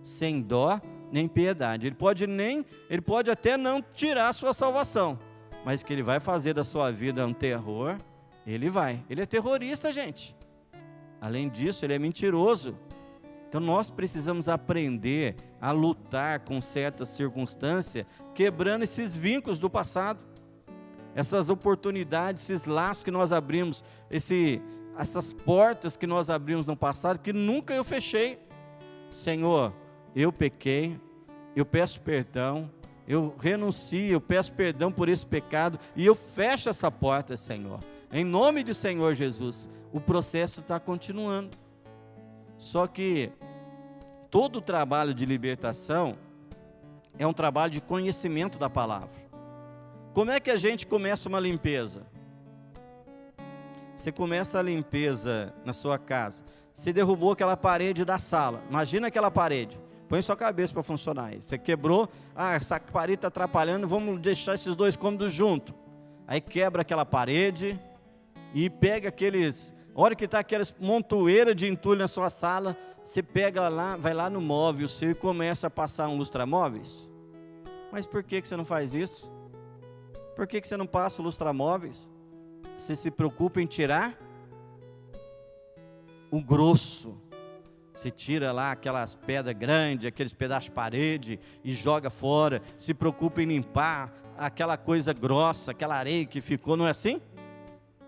Speaker 1: sem dó nem piedade. Ele pode até não tirar a sua salvação, mas que ele vai fazer da sua vida um terror, ele vai. Ele é terrorista, gente. Além disso, ele é mentiroso. Então nós precisamos aprender a lutar com certas circunstâncias, quebrando esses vínculos do passado, essas oportunidades, esses laços que nós abrimos, essas portas que nós abrimos no passado, que nunca eu fechei. Senhor, eu pequei, eu peço perdão, eu renuncio, eu peço perdão por esse pecado, e eu fecho essa porta, Senhor, em nome do Senhor Jesus. O processo está continuando. Só que todo o trabalho de libertação é um trabalho de conhecimento da palavra. Como é que a gente começa uma limpeza? Você começa a limpeza na sua casa. Você derrubou aquela parede da sala. Imagina aquela parede. Põe sua cabeça para funcionar aí. Você quebrou. Essa parede está atrapalhando. Vamos deixar esses dois cômodos juntos. Aí quebra aquela parede e pega aqueles... A hora que está aquelas montoeiras de entulho na sua sala, você pega lá, vai lá no móvel seu e começa a passar um lustramóveis. Mas por que você não faz isso? Por que você não passa o lustramóveis? Você se preocupa em tirar o grosso. Você tira lá aquelas pedras grandes, aqueles pedaços de parede e joga fora. Se preocupa em limpar aquela coisa grossa, aquela areia que ficou, não é assim?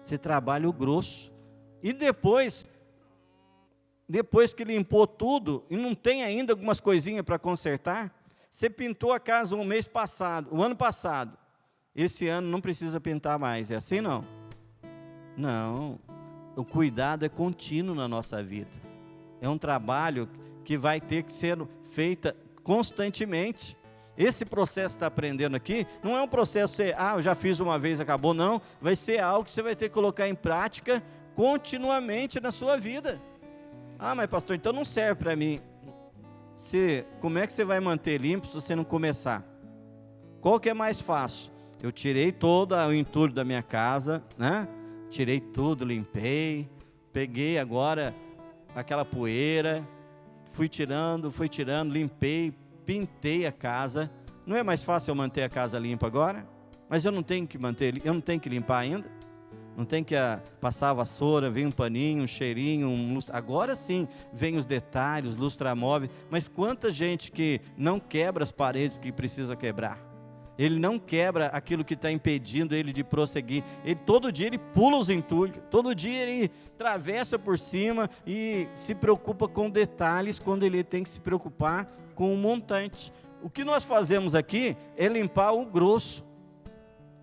Speaker 1: Você trabalha o grosso. E depois que limpou tudo, e não tem ainda algumas coisinhas para consertar, você pintou a casa o ano passado. Esse ano não precisa pintar mais, é assim não? Não, o cuidado é contínuo na nossa vida. É um trabalho que vai ter que ser feito constantemente. Esse processo que está aprendendo aqui, não é um processo, eu já fiz uma vez, acabou, não. Vai ser algo que você vai ter que colocar em prática continuamente na sua vida. Mas pastor, então não serve para mim. Como é que você vai manter limpo se você não começar? Qual que é mais fácil? Eu tirei todo o entulho da minha casa, né? Tirei tudo, limpei, peguei agora aquela poeira, fui tirando, limpei, pintei a casa. Não é mais fácil eu manter a casa limpa agora? Mas eu não tenho que limpar ainda? Não tem que passar a vassoura, vem um paninho, um cheirinho, agora sim, vem os detalhes, lustramóveis. Mas quanta gente que não quebra as paredes que precisa quebrar? Ele não quebra aquilo que está impedindo ele de prosseguir. Todo dia ele pula os entulhos, todo dia ele atravessa por cima e se preocupa com detalhes, quando ele tem que se preocupar com o montante. O que nós fazemos aqui é limpar o grosso.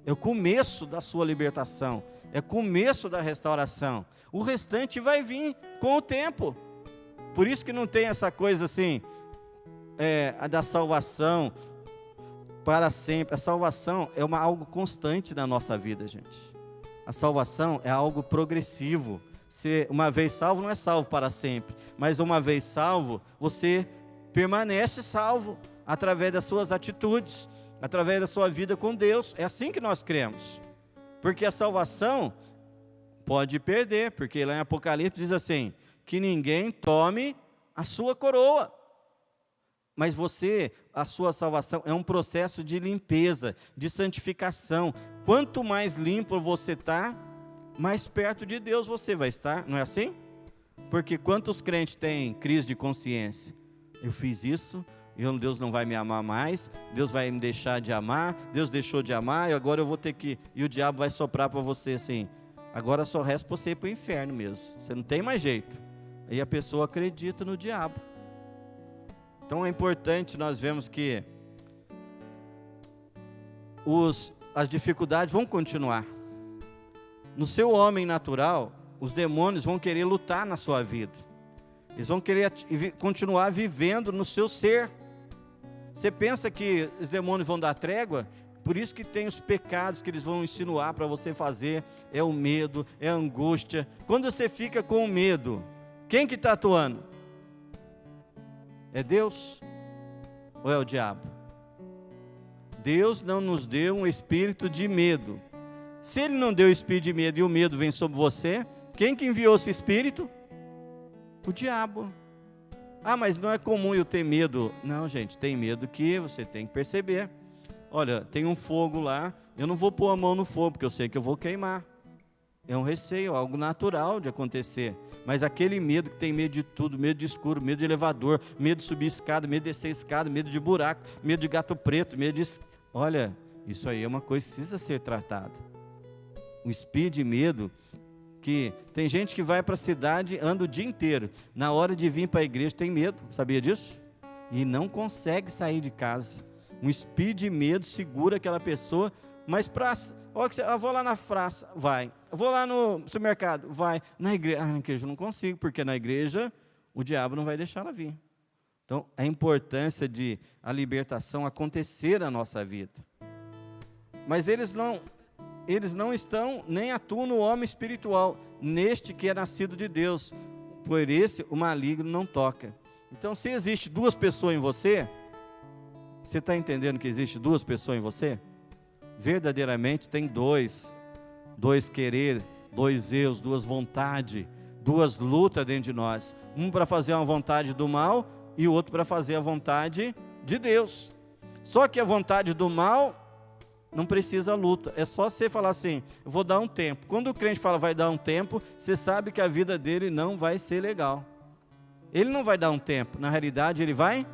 Speaker 1: É o começo da sua libertação. É o começo da restauração. O restante vai vir com o tempo. Por isso que não tem essa coisa assim, a da salvação para sempre. A salvação é algo constante na nossa vida, gente. A salvação é algo progressivo. Você, uma vez salvo, não é salvo para sempre. Mas uma vez salvo, você permanece salvo através das suas atitudes, através da sua vida com Deus. É assim que nós cremos. Porque a salvação pode perder, porque lá em Apocalipse diz assim, que ninguém tome a sua coroa. Mas a sua salvação é um processo de limpeza, de santificação. Quanto mais limpo você está, mais perto de Deus você vai estar, não é assim? Porque quantos crentes têm crise de consciência? Eu fiz isso, Deus não vai me amar mais, Deus vai me deixar de amar, Deus deixou de amar, e agora eu vou ter que... E o diabo vai soprar para você assim, agora só resta você ir para o inferno mesmo, você não tem mais jeito. E a pessoa acredita no diabo. Então é importante nós vermos que as dificuldades vão continuar. No seu homem natural, os demônios vão querer lutar na sua vida. Eles vão querer continuar vivendo no seu ser. Você pensa que os demônios vão dar trégua? Por isso que tem os pecados que eles vão insinuar para você fazer. É o medo, é a angústia. Quando você fica com medo, quem que está atuando? É Deus ou é o diabo? Deus não nos deu um espírito de medo. Se Ele não deu espírito de medo e o medo vem sobre você, quem que enviou esse espírito? O diabo. Ah, mas não é comum eu ter medo. Não, gente, tem medo que você tem que perceber. Olha, tem um fogo lá, eu não vou pôr a mão no fogo, porque eu sei que eu vou queimar. É um receio, algo natural de acontecer. Mas aquele medo que tem medo de tudo, medo de escuro, medo de elevador, medo de subir escada, medo de descer escada, medo de buraco, medo de gato preto, medo de... Olha, isso aí é uma coisa que precisa ser tratada. Um espírito de medo, que tem gente que vai para a cidade, anda o dia inteiro. Na hora de vir para a igreja tem medo, sabia disso? E não consegue sair de casa. Um espírito de medo segura aquela pessoa, mas eu vou lá na praça, vai. Eu vou lá no supermercado, vai. Na igreja eu não consigo, porque na igreja o diabo não vai deixar ela vir. Então, a importância de a libertação acontecer na nossa vida. Mas eles não estão, nem atuam no homem espiritual, neste que é nascido de Deus. Por esse o maligno não toca. Então, se existe duas pessoas em você, você está entendendo que existe duas pessoas em você? Verdadeiramente tem dois querer, dois eus, duas vontades, duas lutas dentro de nós. Um para fazer uma vontade do mal e o outro para fazer a vontade de Deus. Só que a vontade do mal não precisa luta, é só você falar assim, eu vou dar um tempo. Quando o crente fala vai dar um tempo, você sabe que a vida dele não vai ser legal. Ele não vai dar um tempo, na realidade ele vai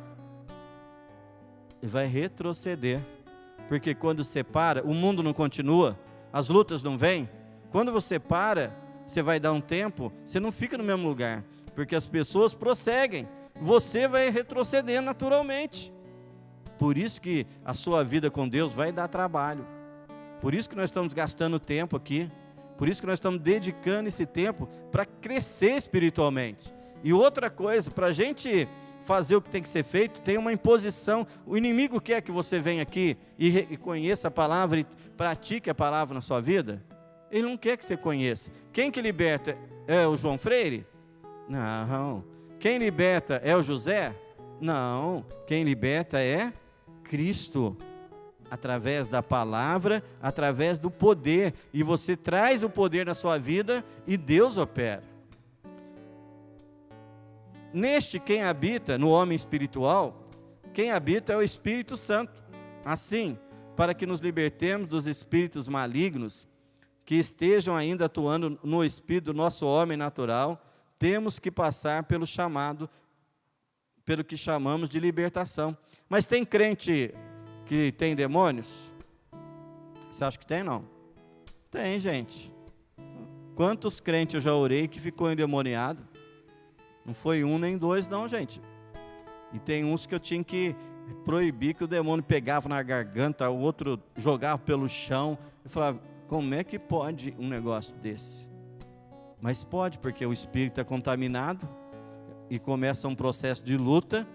Speaker 1: retroceder. Porque quando você para, o mundo não continua, as lutas não vêm. Quando você para, você vai dar um tempo, você não fica no mesmo lugar, porque as pessoas prosseguem, você vai retroceder naturalmente. Por isso que a sua vida com Deus vai dar trabalho. Por isso que nós estamos gastando tempo aqui. Por isso que nós estamos dedicando esse tempo para crescer espiritualmente. E outra coisa, para a gente fazer o que tem que ser feito, tem uma imposição. O inimigo quer que você venha aqui e conheça a palavra e pratique a palavra na sua vida. Ele não quer que você conheça. Quem que liberta é o João Freire? Não. Quem liberta é o José? Não. Quem liberta é Cristo, através da palavra, através do poder, e você traz o poder na sua vida e Deus opera. Neste, quem habita no homem espiritual, quem habita é o Espírito Santo. Assim, para que nos libertemos dos espíritos malignos que estejam ainda atuando no espírito do nosso homem natural, temos que passar pelo que chamamos de libertação. Mas tem crente que tem demônios? Você acha que tem, não? Tem, gente. Quantos crentes eu já orei que ficou endemoniado? Não foi um nem dois, não, gente. E tem uns que eu tinha que proibir, que o demônio pegava na garganta, o outro jogava pelo chão. Eu falava, como é que pode um negócio desse? Mas pode, porque o espírito é contaminado e começa um processo de luta.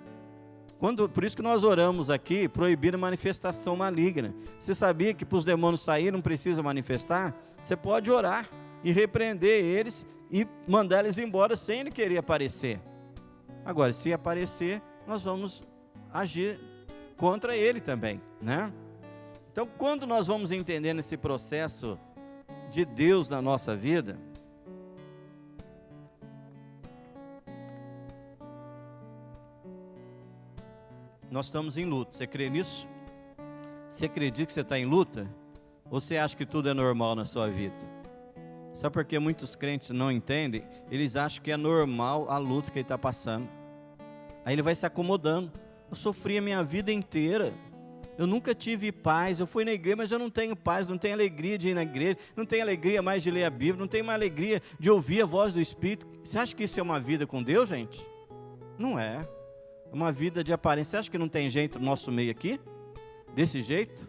Speaker 1: Por isso que nós oramos aqui, proibir a manifestação maligna. Você sabia que para os demônios saírem não precisa manifestar? Você pode orar e repreender eles e mandar eles embora sem ele querer aparecer. Agora, se aparecer, nós vamos agir contra ele também, né? Então, quando nós vamos entendendo esse processo de Deus na nossa vida, nós estamos em luta. Você crê nisso? Você acredita que você está em luta? Ou você acha que tudo é normal na sua vida? Sabe por que muitos crentes não entendem? Eles acham que é normal a luta que ele está passando. Aí ele vai se acomodando. Eu sofri a minha vida inteira. Eu nunca tive paz, eu fui na igreja, mas eu não tenho paz, não tenho alegria de ir na igreja, não tenho alegria mais de ler a Bíblia, não tenho mais alegria de ouvir a voz do Espírito. Você acha que isso é uma vida com Deus, gente? Não é. É uma vida de aparência. Você acha que não tem gente no nosso meio aqui? Desse jeito?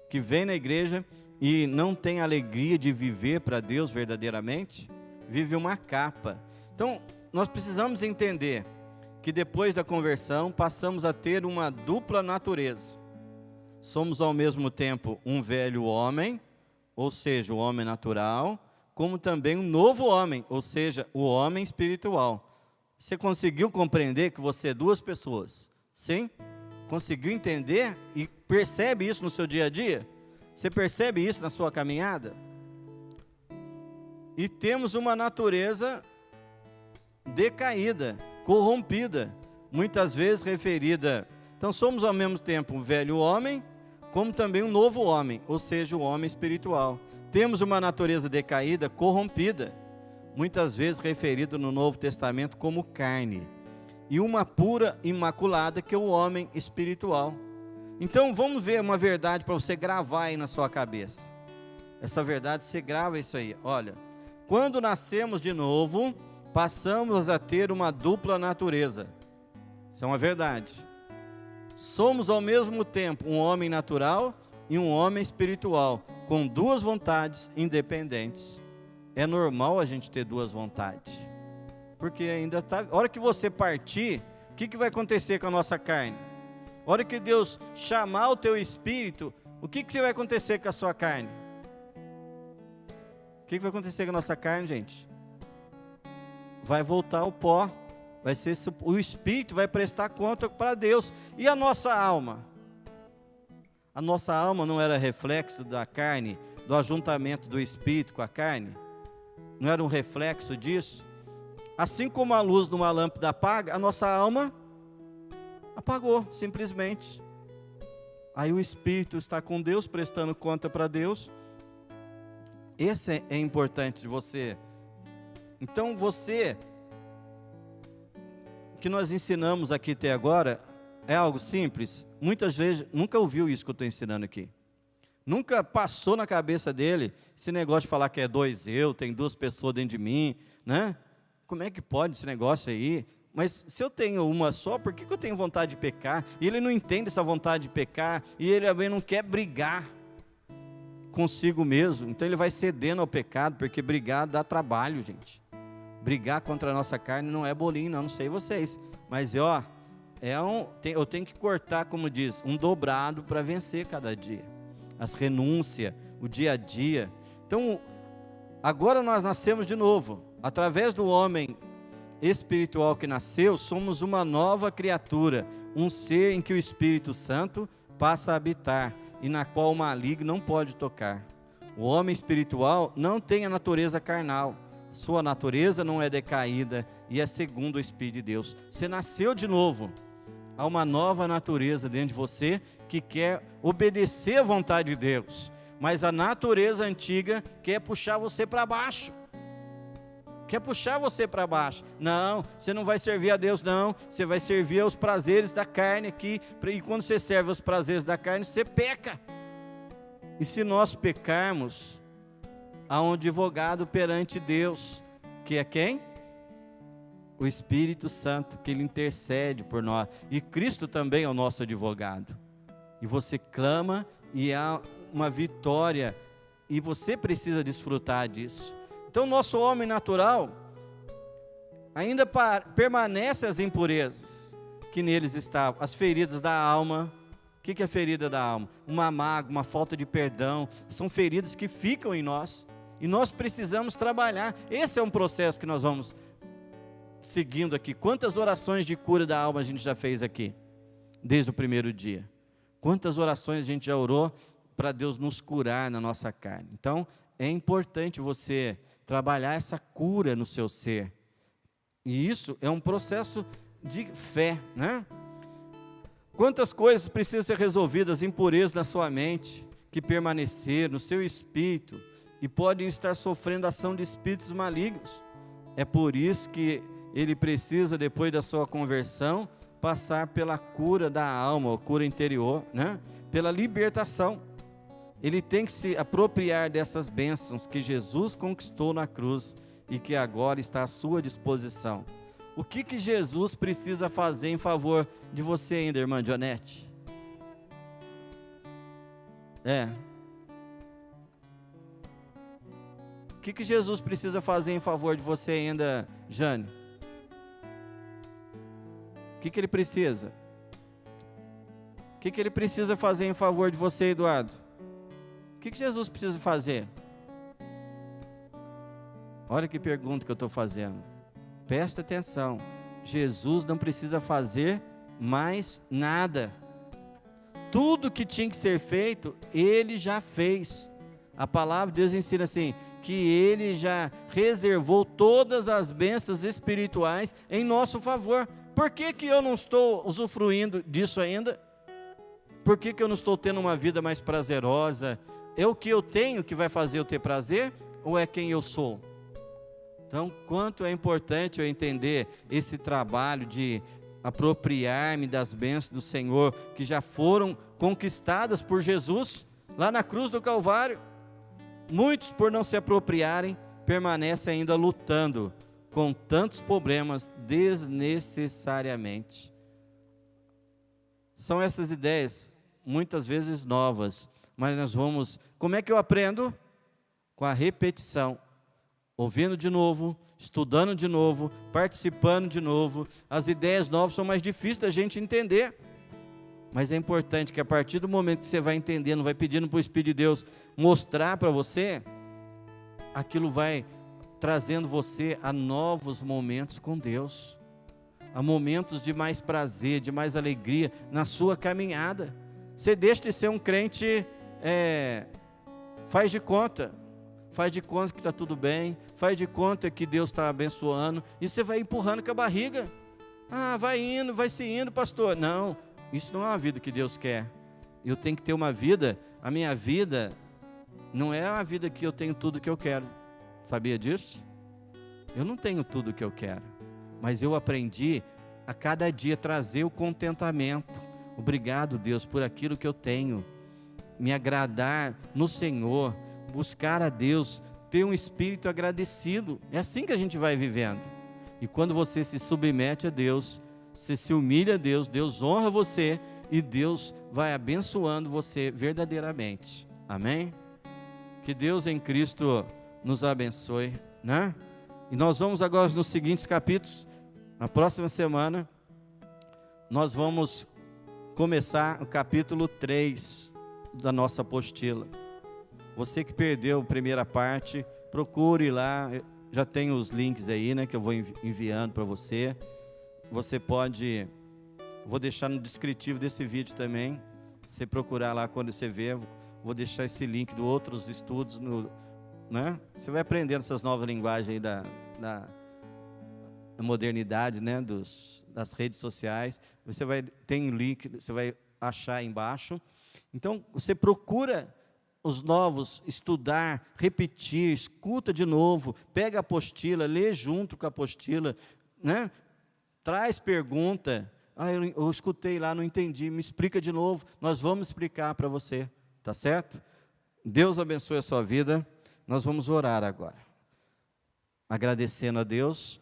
Speaker 1: Que vem na igreja e não tem alegria de viver para Deus verdadeiramente? Vive uma capa. Então, nós precisamos entender que depois da conversão passamos a ter uma dupla natureza. Somos ao mesmo tempo um velho homem, ou seja, o homem natural, como também um novo homem, ou seja, o homem espiritual. Você conseguiu compreender que você é duas pessoas? Sim? Conseguiu entender e percebe isso no seu dia a dia? Você percebe isso na sua caminhada? E temos uma natureza decaída, corrompida, muitas vezes referida. Então somos ao mesmo tempo um velho homem, como também um novo homem, ou seja, o homem espiritual. Temos uma natureza decaída, corrompida, muitas vezes referida no Novo Testamento como carne, e uma pura, imaculada, que é o homem espiritual. Então vamos ver uma verdade para você gravar aí na sua cabeça. Essa verdade, você grava isso aí. Olha, quando nascemos de novo, passamos a ter uma dupla natureza. Isso é uma verdade. Somos ao mesmo tempo um homem natural e um homem espiritual, com duas vontades independentes. É normal a gente ter duas vontades, porque ainda está. A hora que você partir, o que vai acontecer com a nossa carne? A hora que Deus chamar o teu espírito, o que vai acontecer com a sua carne? O que vai acontecer com a nossa carne, gente? Vai voltar ao pó. Vai ser, o espírito vai prestar conta para Deus. E a nossa alma? A nossa alma não era reflexo da carne, do ajuntamento do espírito com a carne? Não era um reflexo disso? Assim como a luz numa lâmpada apaga, a nossa alma apagou, simplesmente. Aí o espírito está com Deus, prestando conta para Deus. Esse é importante de você. Então você, que nós ensinamos aqui até agora, é algo simples. Muitas vezes, nunca ouviu isso que eu estou ensinando aqui. Nunca passou na cabeça dele esse negócio de falar que é dois eu, tem duas pessoas dentro de mim, né? Como é que pode esse negócio aí? Mas se eu tenho uma só, por que eu tenho vontade de pecar? E ele não entende essa vontade de pecar, e ele também não quer brigar consigo mesmo. Então ele vai cedendo ao pecado, porque brigar dá trabalho, gente. Brigar contra a nossa carne não é bolinho, não sei vocês. Mas eu tenho que cortar, como diz, um dobrado para vencer cada dia. As renúncias, o dia a dia. Então, agora nós nascemos de novo. Através do homem espiritual que nasceu, somos uma nova criatura. Um ser em que o Espírito Santo passa a habitar e na qual o maligno não pode tocar. O homem espiritual não tem a natureza carnal. Sua natureza não é decaída e é segundo o Espírito de Deus. Você nasceu de novo. Há uma nova natureza dentro de você que quer obedecer à vontade de Deus. Mas a natureza antiga quer puxar você para baixo. Quer puxar você para baixo. Não, você não vai servir a Deus, não. Você vai servir aos prazeres da carne aqui. E quando você serve aos prazeres da carne, você peca. E se nós pecarmos, há um advogado perante Deus, que é quem? O Espírito Santo, que Ele intercede por nós. E Cristo também é o nosso advogado. E você clama e há uma vitória. E você precisa desfrutar disso. Então, nosso homem natural ainda permanece as impurezas que neles estavam, as feridas da alma. O que é ferida da alma? Uma mágoa, uma falta de perdão. São feridas que ficam em nós. E nós precisamos trabalhar. Esse é um processo que nós vamos seguindo aqui. Quantas orações de cura da alma a gente já fez aqui? Desde o primeiro dia. Quantas orações a gente já orou para Deus nos curar na nossa carne. Então, é importante você trabalhar essa cura no seu ser. E isso é um processo de fé, né? Quantas coisas precisam ser resolvidas, impurezas na sua mente, que permaneceram no seu espírito, e podem estar sofrendo ação de espíritos malignos. É por isso que ele precisa, depois da sua conversão, passar pela cura da alma, a cura interior, né? pela libertação. Ele tem que se apropriar dessas bênçãos que Jesus conquistou na cruz e que agora está à sua disposição. O que Jesus precisa fazer em favor de você ainda, irmã Dionete? O que Jesus precisa fazer em favor de você ainda, Jane? O que ele precisa? O que ele precisa fazer em favor de você, Eduardo? O que Jesus precisa fazer? Olha que pergunta que eu estou fazendo. Presta atenção. Jesus não precisa fazer mais nada. Tudo que tinha que ser feito, Ele já fez. A palavra de Deus ensina assim, que Ele já reservou todas as bênçãos espirituais em nosso favor. Por que eu não estou usufruindo disso ainda? Por que eu não estou tendo uma vida mais prazerosa? É o que eu tenho que vai fazer eu ter prazer? Ou é quem eu sou? Então, quanto é importante eu entender esse trabalho de apropriar-me das bênçãos do Senhor, que já foram conquistadas por Jesus, lá na cruz do Calvário. Muitos, por não se apropriarem, permanecem ainda lutando com tantos problemas desnecessariamente. São essas ideias, muitas vezes novas, mas nós vamos... Como é que eu aprendo? Com a repetição. Ouvindo de novo, estudando de novo, participando de novo. As ideias novas são mais difíceis da gente entender. Mas é importante que a partir do momento que você vai entendendo, vai pedindo para o Espírito de Deus mostrar para você, aquilo vai trazendo você a novos momentos com Deus. A momentos de mais prazer, de mais alegria na sua caminhada. Você deixa de ser um crente, faz de conta que está tudo bem, faz de conta que Deus está abençoando, e você vai empurrando com a barriga. Vai se indo, pastor. Não, isso não é uma vida que Deus quer. Eu tenho que ter uma vida, a minha vida não é uma vida que eu tenho tudo que eu quero. Sabia disso? Eu não tenho tudo que eu quero, mas eu aprendi a cada dia trazer o contentamento. Obrigado, Deus, por aquilo que eu tenho. Me agradar no Senhor, buscar a Deus, ter um espírito agradecido. É assim que a gente vai vivendo. E quando você se submete a Deus, você se humilha a Deus, Deus honra você e Deus vai abençoando você verdadeiramente. Amém? Que Deus em Cristo nos abençoe, né? E nós vamos agora nos seguintes capítulos. Na próxima semana, nós vamos começar o capítulo 3 da nossa apostila. Você que perdeu a primeira parte, procure lá, já tem os links aí, né, que eu vou enviando para você. Você pode, vou deixar no descritivo desse vídeo também, você procurar lá quando você ver, vou deixar esse link de outros estudos, né? Você vai aprendendo essas novas linguagens aí da modernidade, né, das redes sociais. Tem um link, você vai achar aí embaixo. Então, você procura os novos, estudar, repetir, escuta de novo, pega a apostila, lê junto com a apostila, né? Traz pergunta. Eu escutei lá, não entendi, me explica de novo. Nós vamos explicar para você, tá certo? Deus abençoe a sua vida. Nós vamos orar agora, agradecendo a Deus